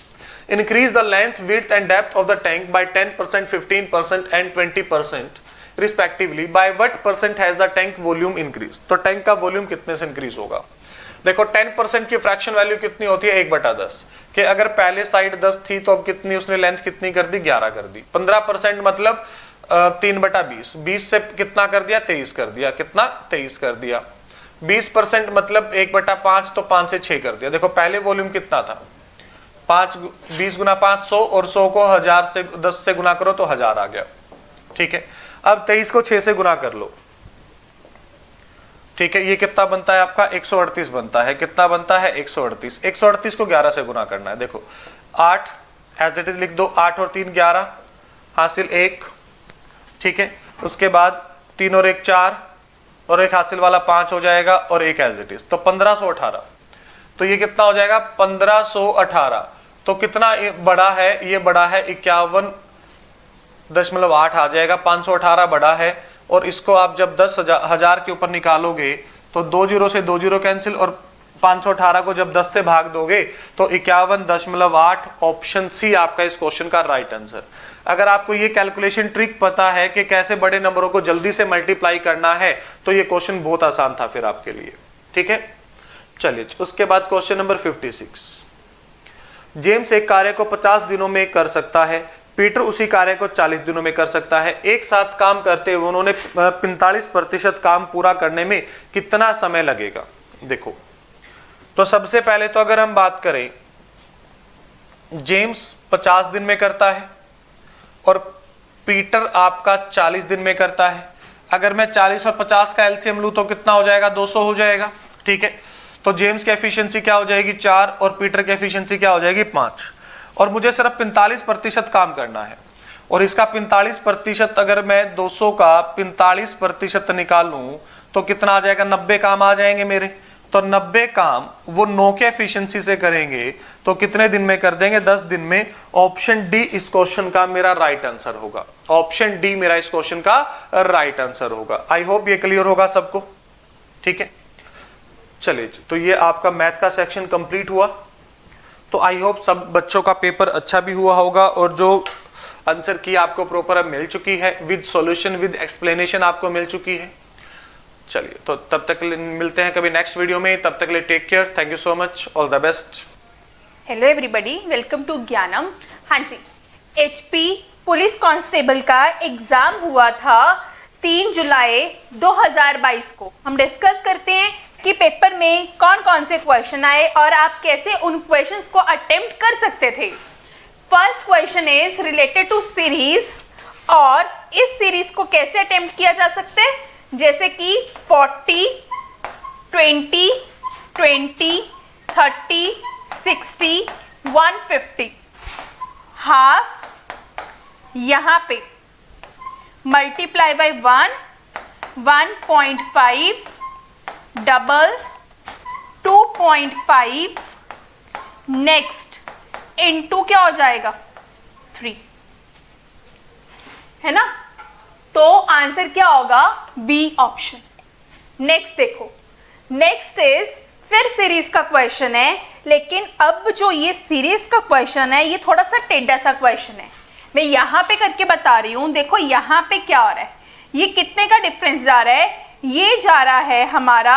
increase the length, width and depth of the tank by 10%, 15% and 20% respectively. By what percent has the tank volume increased? तो टैंक का वॉल्यूम कितने से इंक्रीज होगा। देखो 10% की फ्रैक्शन वैल्यू कितनी होती है, 1/10 कि अगर पहले साइड 10 थी तो अब कितनी उसने लेंथ कितनी कर दी, 11 कर दी। 15% मतलब 3/20, 20 से कितना कर दिया, 23 कर दिया। कितना, 23 कर दिया। 20% मतलब 1/5, तो 5 से 6 कर दिया। देखो पहले वॉल्यूम कितना था, 20 गुना 5 100 और 100 को 1000 से 10 से गुना करो तो 1000 आ गया। ठीक है, अब 23 को 6 से गुना कर लो। ठीक है, ये कितना बनता है आपका, 138 बनता है। कितना बनता है, 138। 138 को 11 से गुना करना है। देखो 8 एज इट इज लिख दो, 8 और 3 11, हासिल 1। ठीक है, उसके बाद 3 और 1 4 और एक हासिल वाला 5 हो जाएगा और एक एज इट इज, तो 1518। तो ये कितना हो जाएगा, 1518। तो कितना बड़ा है, ये बड़ा है 51.8 आ जाएगा। 518 बड़ा है, और इसको आप जब 10,000 के ऊपर निकालोगे तो 2 0 से 2 0 कैंसिल और 518 को जब 10 से भाग दोगे तो 51.8, ऑप्शन सी आपका इस क्वेश्चन का राइट आंसर। अगर आपको ये कैलकुलेशन ट्रिक पता है कि कैसे बड़े नंबरों को जल्दी से मल्टीप्लाई करना है तो ये क्वेश्चन बहुत आसान था फिर आपके लिए, ठीक है। चलिए उसके बाद क्वेश्चन नंबर 56। जेम्स एक कार्य को 50 दिनों में कर सकता है, पीटर उसी कार्य को 40 दिनों में कर सकता है। एक साथ काम करते हुए उन्होंने 45% काम पूरा करने में कितना समय लगेगा। देखो तो सबसे पहले तो अगर हम बात करें, जेम्स 50 दिन में करता है और पीटर आपका 40 दिन में करता है। अगर मैं 40 और 50 का एलसीएम लूं तो कितना हो जाएगा, 200 हो जाएगा, ठीक है। तो जेम्स की एफिशिएंसी क्या हो जाएगी, 4, और पीटर की एफिशिएंसी क्या हो जाएगी, 5। और मुझे सिर्फ 45% काम करना है, और इसका 45% अगर मैं 200 का 45% निकालूं तो कितना आ जाएगा, 90 काम आ जाएंगे मेरे। तो 90 काम वो 9 के एफिशिएंसी से करेंगे तो कितने दिन में कर देंगे, 10 दिन में। ऑप्शन डी इस क्वेश्चन का मेरा राइट आंसर होगा। ऑप्शन डी मेरा इस क्वेश्चन का राइट आंसर होगा। आई होप ये क्लियर होगा सबको, ठीक है। चलिए तो ये आपका मैथ का सेक्शन कंप्लीट हुआ। तो आई होप सब बच्चों का पेपर अच्छा भी हुआ होगा, और जो आंसर की आपको प्रॉपर मिल चुकी है विद सॉल्यूशन विद एक्सप्लेनेशन आपको मिल चुकी है। चलिए तो तब तक मिलते हैं कभी नेक्स्ट वीडियो में, तब तक के लिए take care, thank you so much, all the best. Hello everybody, welcome to Gyanam. हाँ जी, एचपी पुलिस कांस्टेबल का एग्जाम हुआ था 3 जुलाई 2022 को। हम डिस्कस करते हैं कि पेपर में कौन कौन से क्वेश्चन आए और आप कैसे उन क्वेश्चंस को अटेम्प्ट कर सकते थे। First question is related to series, और इस सीरीज को कैसे अटेम्प्ट किया जा सकता है, जैसे कि 40, 20, 20, 30, 60, 150। हाफ यहां पे multiply by 1, 1.5, double 2.5, next into क्या हो जाएगा, 3, है ना। तो आंसर क्या होगा, बी ऑप्शन। नेक्स्ट देखो, नेक्स्ट इज फिर सीरीज का क्वेश्चन है, लेकिन अब जो ये सीरीज का क्वेश्चन है ये थोड़ा सा टेढ़ा सा क्वेश्चन है। मैं यहां पे करके बता रही हूं, देखो यहां पे क्या हो रहा है, ये कितने का डिफरेंस जा रहा है, ये जा रहा है हमारा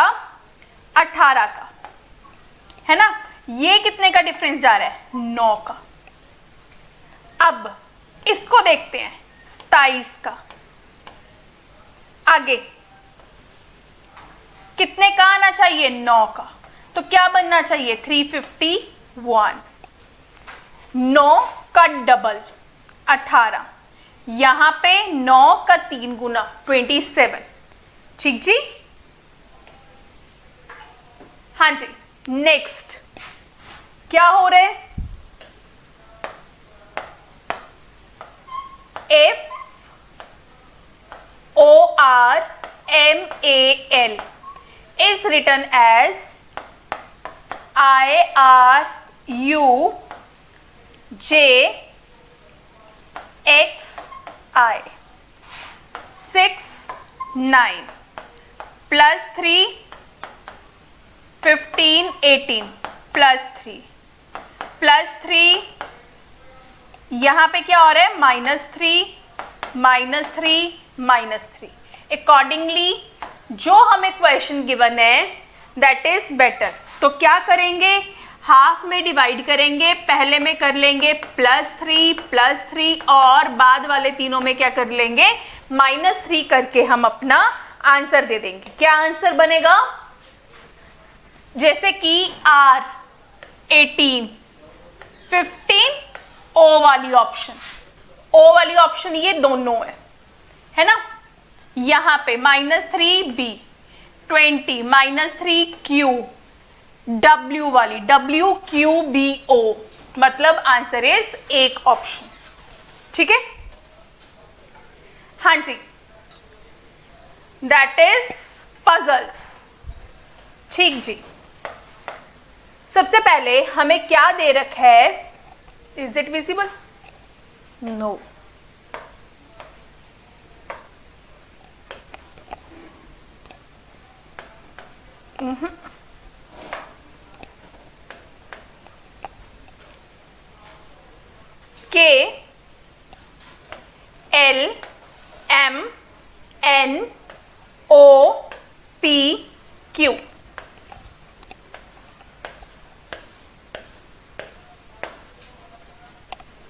18 का, है ना। ये कितने का डिफरेंस जा रहा है, 9 का। अब इसको देखते हैं 27 का। आगे कितने का आना चाहिए, 9 का, तो क्या बनना चाहिए, 351। 9 का डबल 18, यहां पे 9 का 3 गुना 27, ठीक जी। हाँ जी, नेक्स्ट क्या हो रहा है, FORMAL is written as IRUJXI 6, 9 plus 3 15, 18 plus 3 यहां पे क्या हो रहा है, -3 -3 अकॉर्डिंगली जो हमें क्वेश्चन गिवन है दैट इज बेटर। तो क्या करेंगे, हाफ में डिवाइड करेंगे, पहले में कर लेंगे +3 और बाद वाले तीनों में क्या कर लेंगे, -3 करके हम अपना आंसर दे देंगे। क्या आंसर बनेगा, जैसे कि R 18, 15, O वाली ऑप्शन ये दोनों है ना। यहां पे -3B 20 -3Q W वाली WQBO, मतलब आंसर इज एक ऑप्शन, ठीक है। हाँ जी, दैट इज पजल्स, ठीक जी। सबसे पहले हमें क्या दे रखा है, is it visible, no. KLMNOPQ।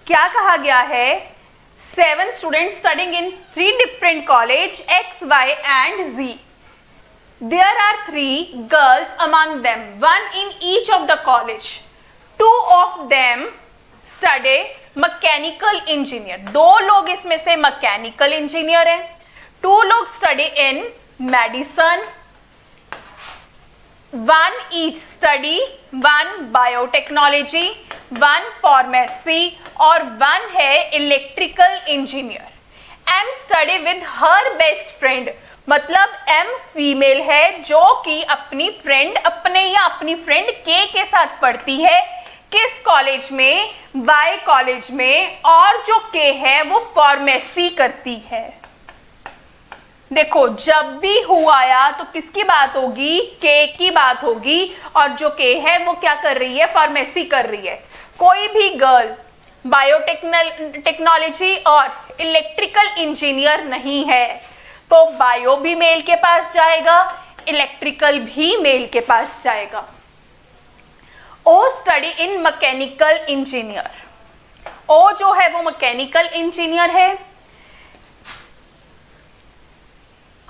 क्या कहा गया है? 7 students studying in 3 different college X, Y and Z. There are 3 girls among them, 1 in each of the college. 2 of them study mechanical engineer. 2 लोग इसमें से mechanical engineer हैं. 2 लोग study in medicine. 1 each study 1 biotechnology, 1 pharmacy और 1 है electrical engineer. M study with her best friend, मतलब M फीमेल है जो कि अपनी फ्रेंड अपनी फ्रेंड K के साथ पढ़ती है. किस कॉलेज में? Y कॉलेज में. और जो K है वो फार्मेसी करती है. देखो जब भी हु आया तो किसकी बात होगी? के की बात होगी. और जो के है वो क्या कर रही है? फार्मेसी कर रही है. कोई भी गर्ल बायोटेक्नोलॉजी और इलेक्ट्रिकल इंजीनियर नहीं है तो बायो भी मेल के पास जाएगा, इलेक्ट्रिकल भी मेल के पास जाएगा. ओ स्टडी इन मैकेनिकल इंजीनियर. ओ जो है वो मैकेनिकल इंजीनियर है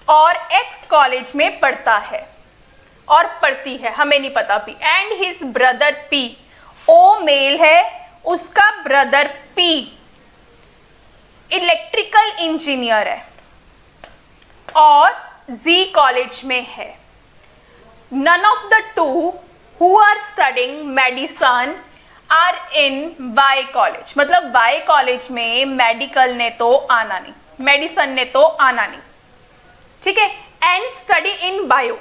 और एक्स कॉलेज में पढ़ता है और पढ़ती है, हमें नहीं पता भी. And his brother P. O male है, उसका ब्रदर पी इलेक्ट्रिकल इंजीनियर है और जी कॉलेज में है. None of the two who are studying medicine are in Y college. मतलब वाई कॉलेज में मेडिकल ने तो आना नहीं, मेडिसिन ने तो आना नहीं. ठीक है. And study in bio.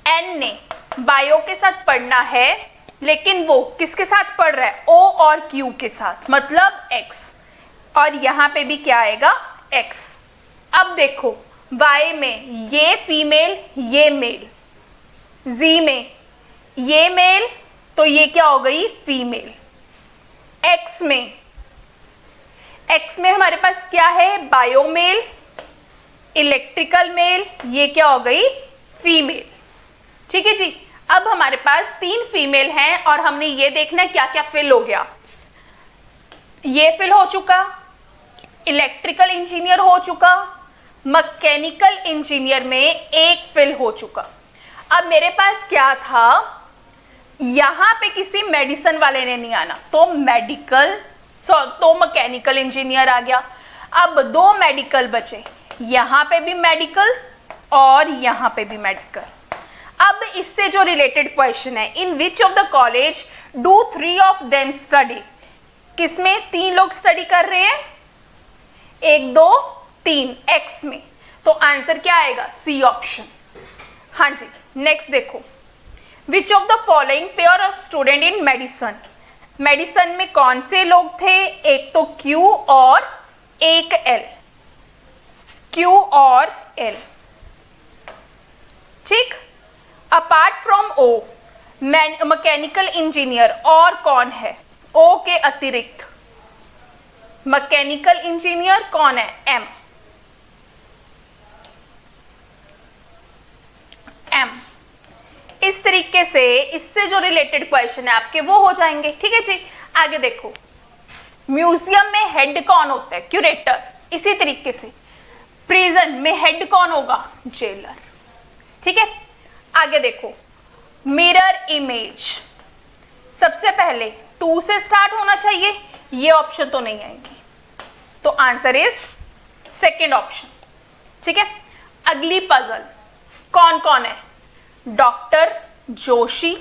N ने बायो के साथ पढ़ना है लेकिन वो किसके साथ पढ़ रहा है? ओ और क्यू के साथ, मतलब एक्स. और यहां पे भी क्या आएगा? एक्स. अब देखो वाई में ये फीमेल ये मेल, जी में ये मेल तो ये क्या हो गई? फीमेल. एक्स में हमारे पास क्या है? बायो मेल, इलेक्ट्रिकल मेल, ये क्या हो गई? फीमेल. ठीक है जी. अब हमारे पास 3 फीमेल हैं और हमने ये देखना है क्या क्या फिल हो गया. ये फिल हो चुका, इलेक्ट्रिकल इंजीनियर हो चुका, मैकेनिकल इंजीनियर में एक फिल हो चुका. अब मेरे पास क्या था? यहां पे किसी मेडिसिन वाले ने नहीं आना तो मैकेनिकल इंजीनियर आ गया. अब 2 मेडिकल बचे, यहां पे भी मेडिकल और यहां पे भी मेडिकल. अब इससे जो रिलेटेड क्वेश्चन है, in which of the college do 3 of them study. किसमें 3 लोग स्टडी कर रहे हैं? 1 2 3 एक्स में. तो आंसर क्या आएगा? C option. हाँ जी. नेक्स्ट देखो, which of the following pair of student in medicine. Medicine में कौन से लोग थे? एक तो क्यू और एक एल. क्यू और एल. ठीक. Apart from O mechanical engineer और कौन है? ओ के अतिरिक्त मैकेनिकल इंजीनियर कौन है? एम. इस तरीके से इससे जो रिलेटेड क्वेश्चन है आपके वो हो जाएंगे. ठीक है जी. आगे देखो, म्यूजियम में हेड कौन होता है? क्यूरेटर. इसी तरीके से प्रिजन में हेड कौन होगा? जेलर. ठीक है. आगे देखो, मिरर इमेज. सबसे पहले 2 से स्टार्ट होना चाहिए, ये ऑप्शन तो नहीं आएंगी तो आंसर इज सेकेंड ऑप्शन. ठीक है. अगली पजल कौन कौन है? डॉक्टर जोशी,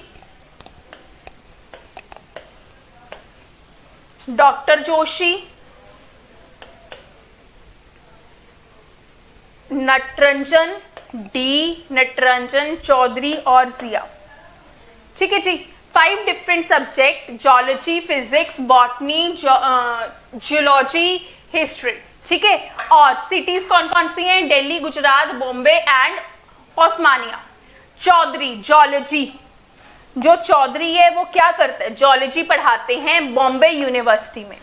नटरंजन, डी नटरंजन, चौधरी और जिया. ठीक है जी. 5 different subject, zoology, physics, botany, geology, history. ठीक है. और सिटीज कौन कौन सी हैं? दिल्ली, गुजरात, बॉम्बे एंड ओस्मानिया. चौधरी जोलॉजी, जो चौधरी है वो क्या करते हैं? जोलॉजी पढ़ाते हैं बॉम्बे यूनिवर्सिटी में.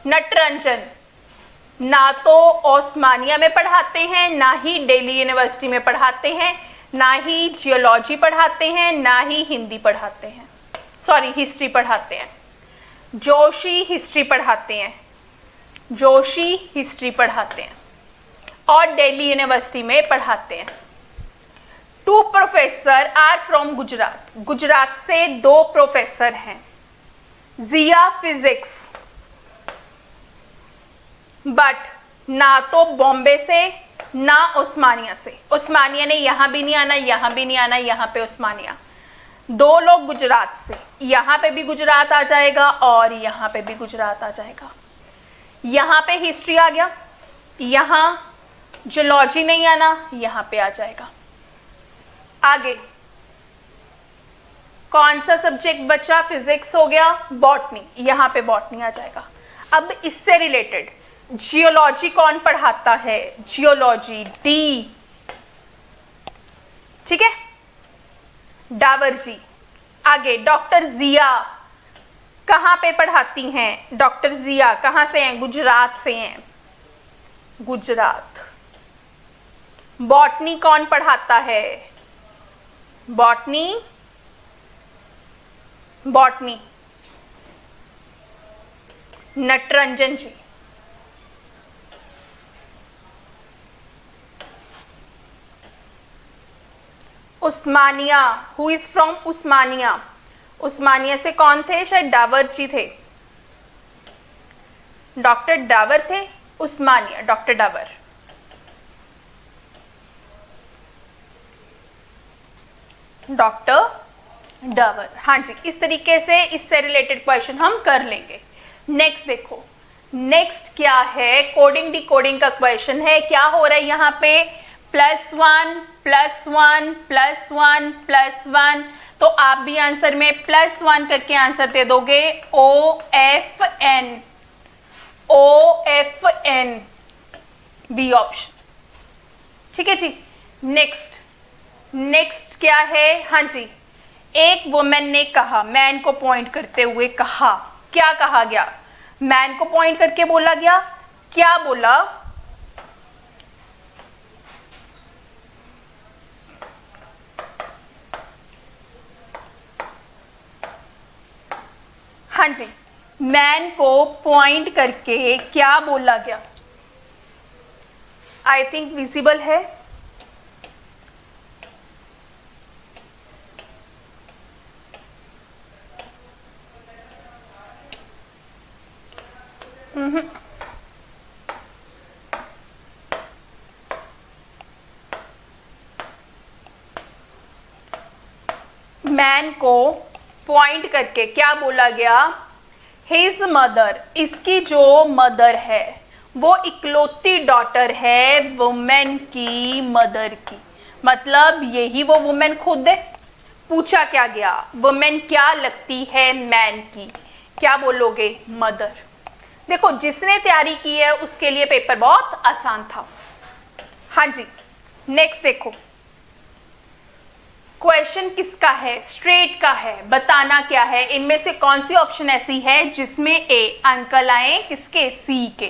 नटरंजन ना तो ओस्मानिया में पढ़ाते हैं, ना ही दिल्ली यूनिवर्सिटी में पढ़ाते हैं, ना ही जियोलॉजी पढ़ाते हैं, ना ही हिंदी पढ़ाते हैं, सॉरी हिस्ट्री पढ़ाते हैं। जोशी हिस्ट्री पढ़ाते हैं, जोशी हिस्ट्री पढ़ाते हैं और दिल्ली यूनिवर्सिटी में पढ़ाते हैं। 2 professor are from Gujarat, Gujarat से 2 प्रोफेसर हैं। जिया फिजिक्स, बट ना तो बॉम्बे से ना उस्मानिया से, उस्मानिया ने यहां भी नहीं आना, यहां भी नहीं आना, यहां पे उस्मानिया। 2 लोग गुजरात से, यहां पे भी गुजरात आ जाएगा और यहां पे भी गुजरात आ जाएगा। यहां पे हिस्ट्री आ गया, यहां जियोलॉजी नहीं आना, यहां पे आ जाएगा। आगे कौन सा सब्जेक्ट बचा? फिजिक्स हो गया, बॉटनी, यहां पे बॉटनी आ जाएगा। अब इससे रिलेटेड जियोलॉजी कौन पढ़ाता है? जियोलॉजी डी, ठीक है, डावर जी। आगे डॉक्टर जिया कहां पे पढ़ाती हैं? डॉक्टर जिया कहां से हैं? गुजरात से हैं, गुजरात। बॉटनी कौन पढ़ाता है? Botany, botany Natarajan ji. Osmania, who is from Osmania? Osmania से कौन थे? शायद डावर जी थे, डॉक्टर डावर थे। उस्मानिया, डॉक्टर डावर। डॉक्टर डावर, हाँ जी। इस तरीके से इससे रिलेटेड क्वेश्चन हम कर लेंगे। नेक्स्ट देखो, नेक्स्ट क्या है? कोडिंग डिकोडिंग का क्वेश्चन है। क्या हो रहा है यहाँ पे? +1 +1 +1 +1, तो आप भी आंसर में +1 करके आंसर दे दोगे। OFN, OFN बी ऑप्शन, ठीक है जी। नेक्स्ट, नेक्स्ट क्या है? हाँ जी, एक वुमेन ने कहा, मैन को पॉइंट करते हुए कहा, क्या कहा गया? मैन को पॉइंट करके बोला गया, क्या बोला? हाँ जी, मैन को पॉइंट करके क्या बोला गया? आई थिंक विजिबल है। मैन को पॉइंट करके क्या बोला गया? हिज मदर, इसकी जो मदर है वो इकलौती डॉटर है वुमेन की मदर की, मतलब यही वो वुमेन खुद है। पूछा क्या गया? वुमेन क्या लगती है मैन की? क्या बोलोगे? मदर। देखो, जिसने तैयारी की है उसके लिए पेपर बहुत आसान था। हाँ जी, नेक्स्ट देखो, क्वेश्चन किसका है? स्ट्रेट का है। बताना क्या है? इनमें से कौन सी ऑप्शन ऐसी है जिसमें ए अंकल आए? किसके? सी के।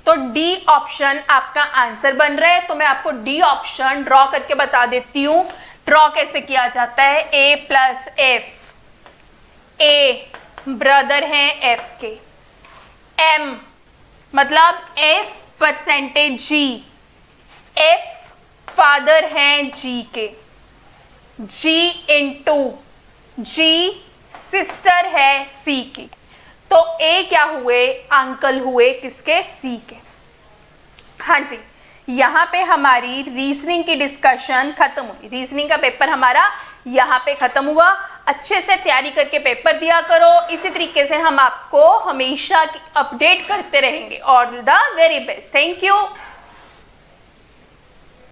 तो डी ऑप्शन आपका आंसर बन रहा है। तो मैं आपको डी ऑप्शन ड्रॉ करके बता देती हूं। ड्रॉ कैसे किया जाता है? A+F, ए ब्रदर हैं एफ के, एम मतलब F% G, एफ फादर हैं जी के, G इंटू जी सिस्टर है सी की। तो ए क्या हुए? अंकल हुए किसके? सी के। हाँ जी, यहाँ पे हमारी रीजनिंग की डिस्कशन खत्म हुई। रीजनिंग का पेपर हमारा यहाँ पे खत्म हुआ। अच्छे से तैयारी करके पेपर दिया करो। इसी तरीके से हम आपको हमेशा अपडेट करते रहेंगे। All the very best. Thank you.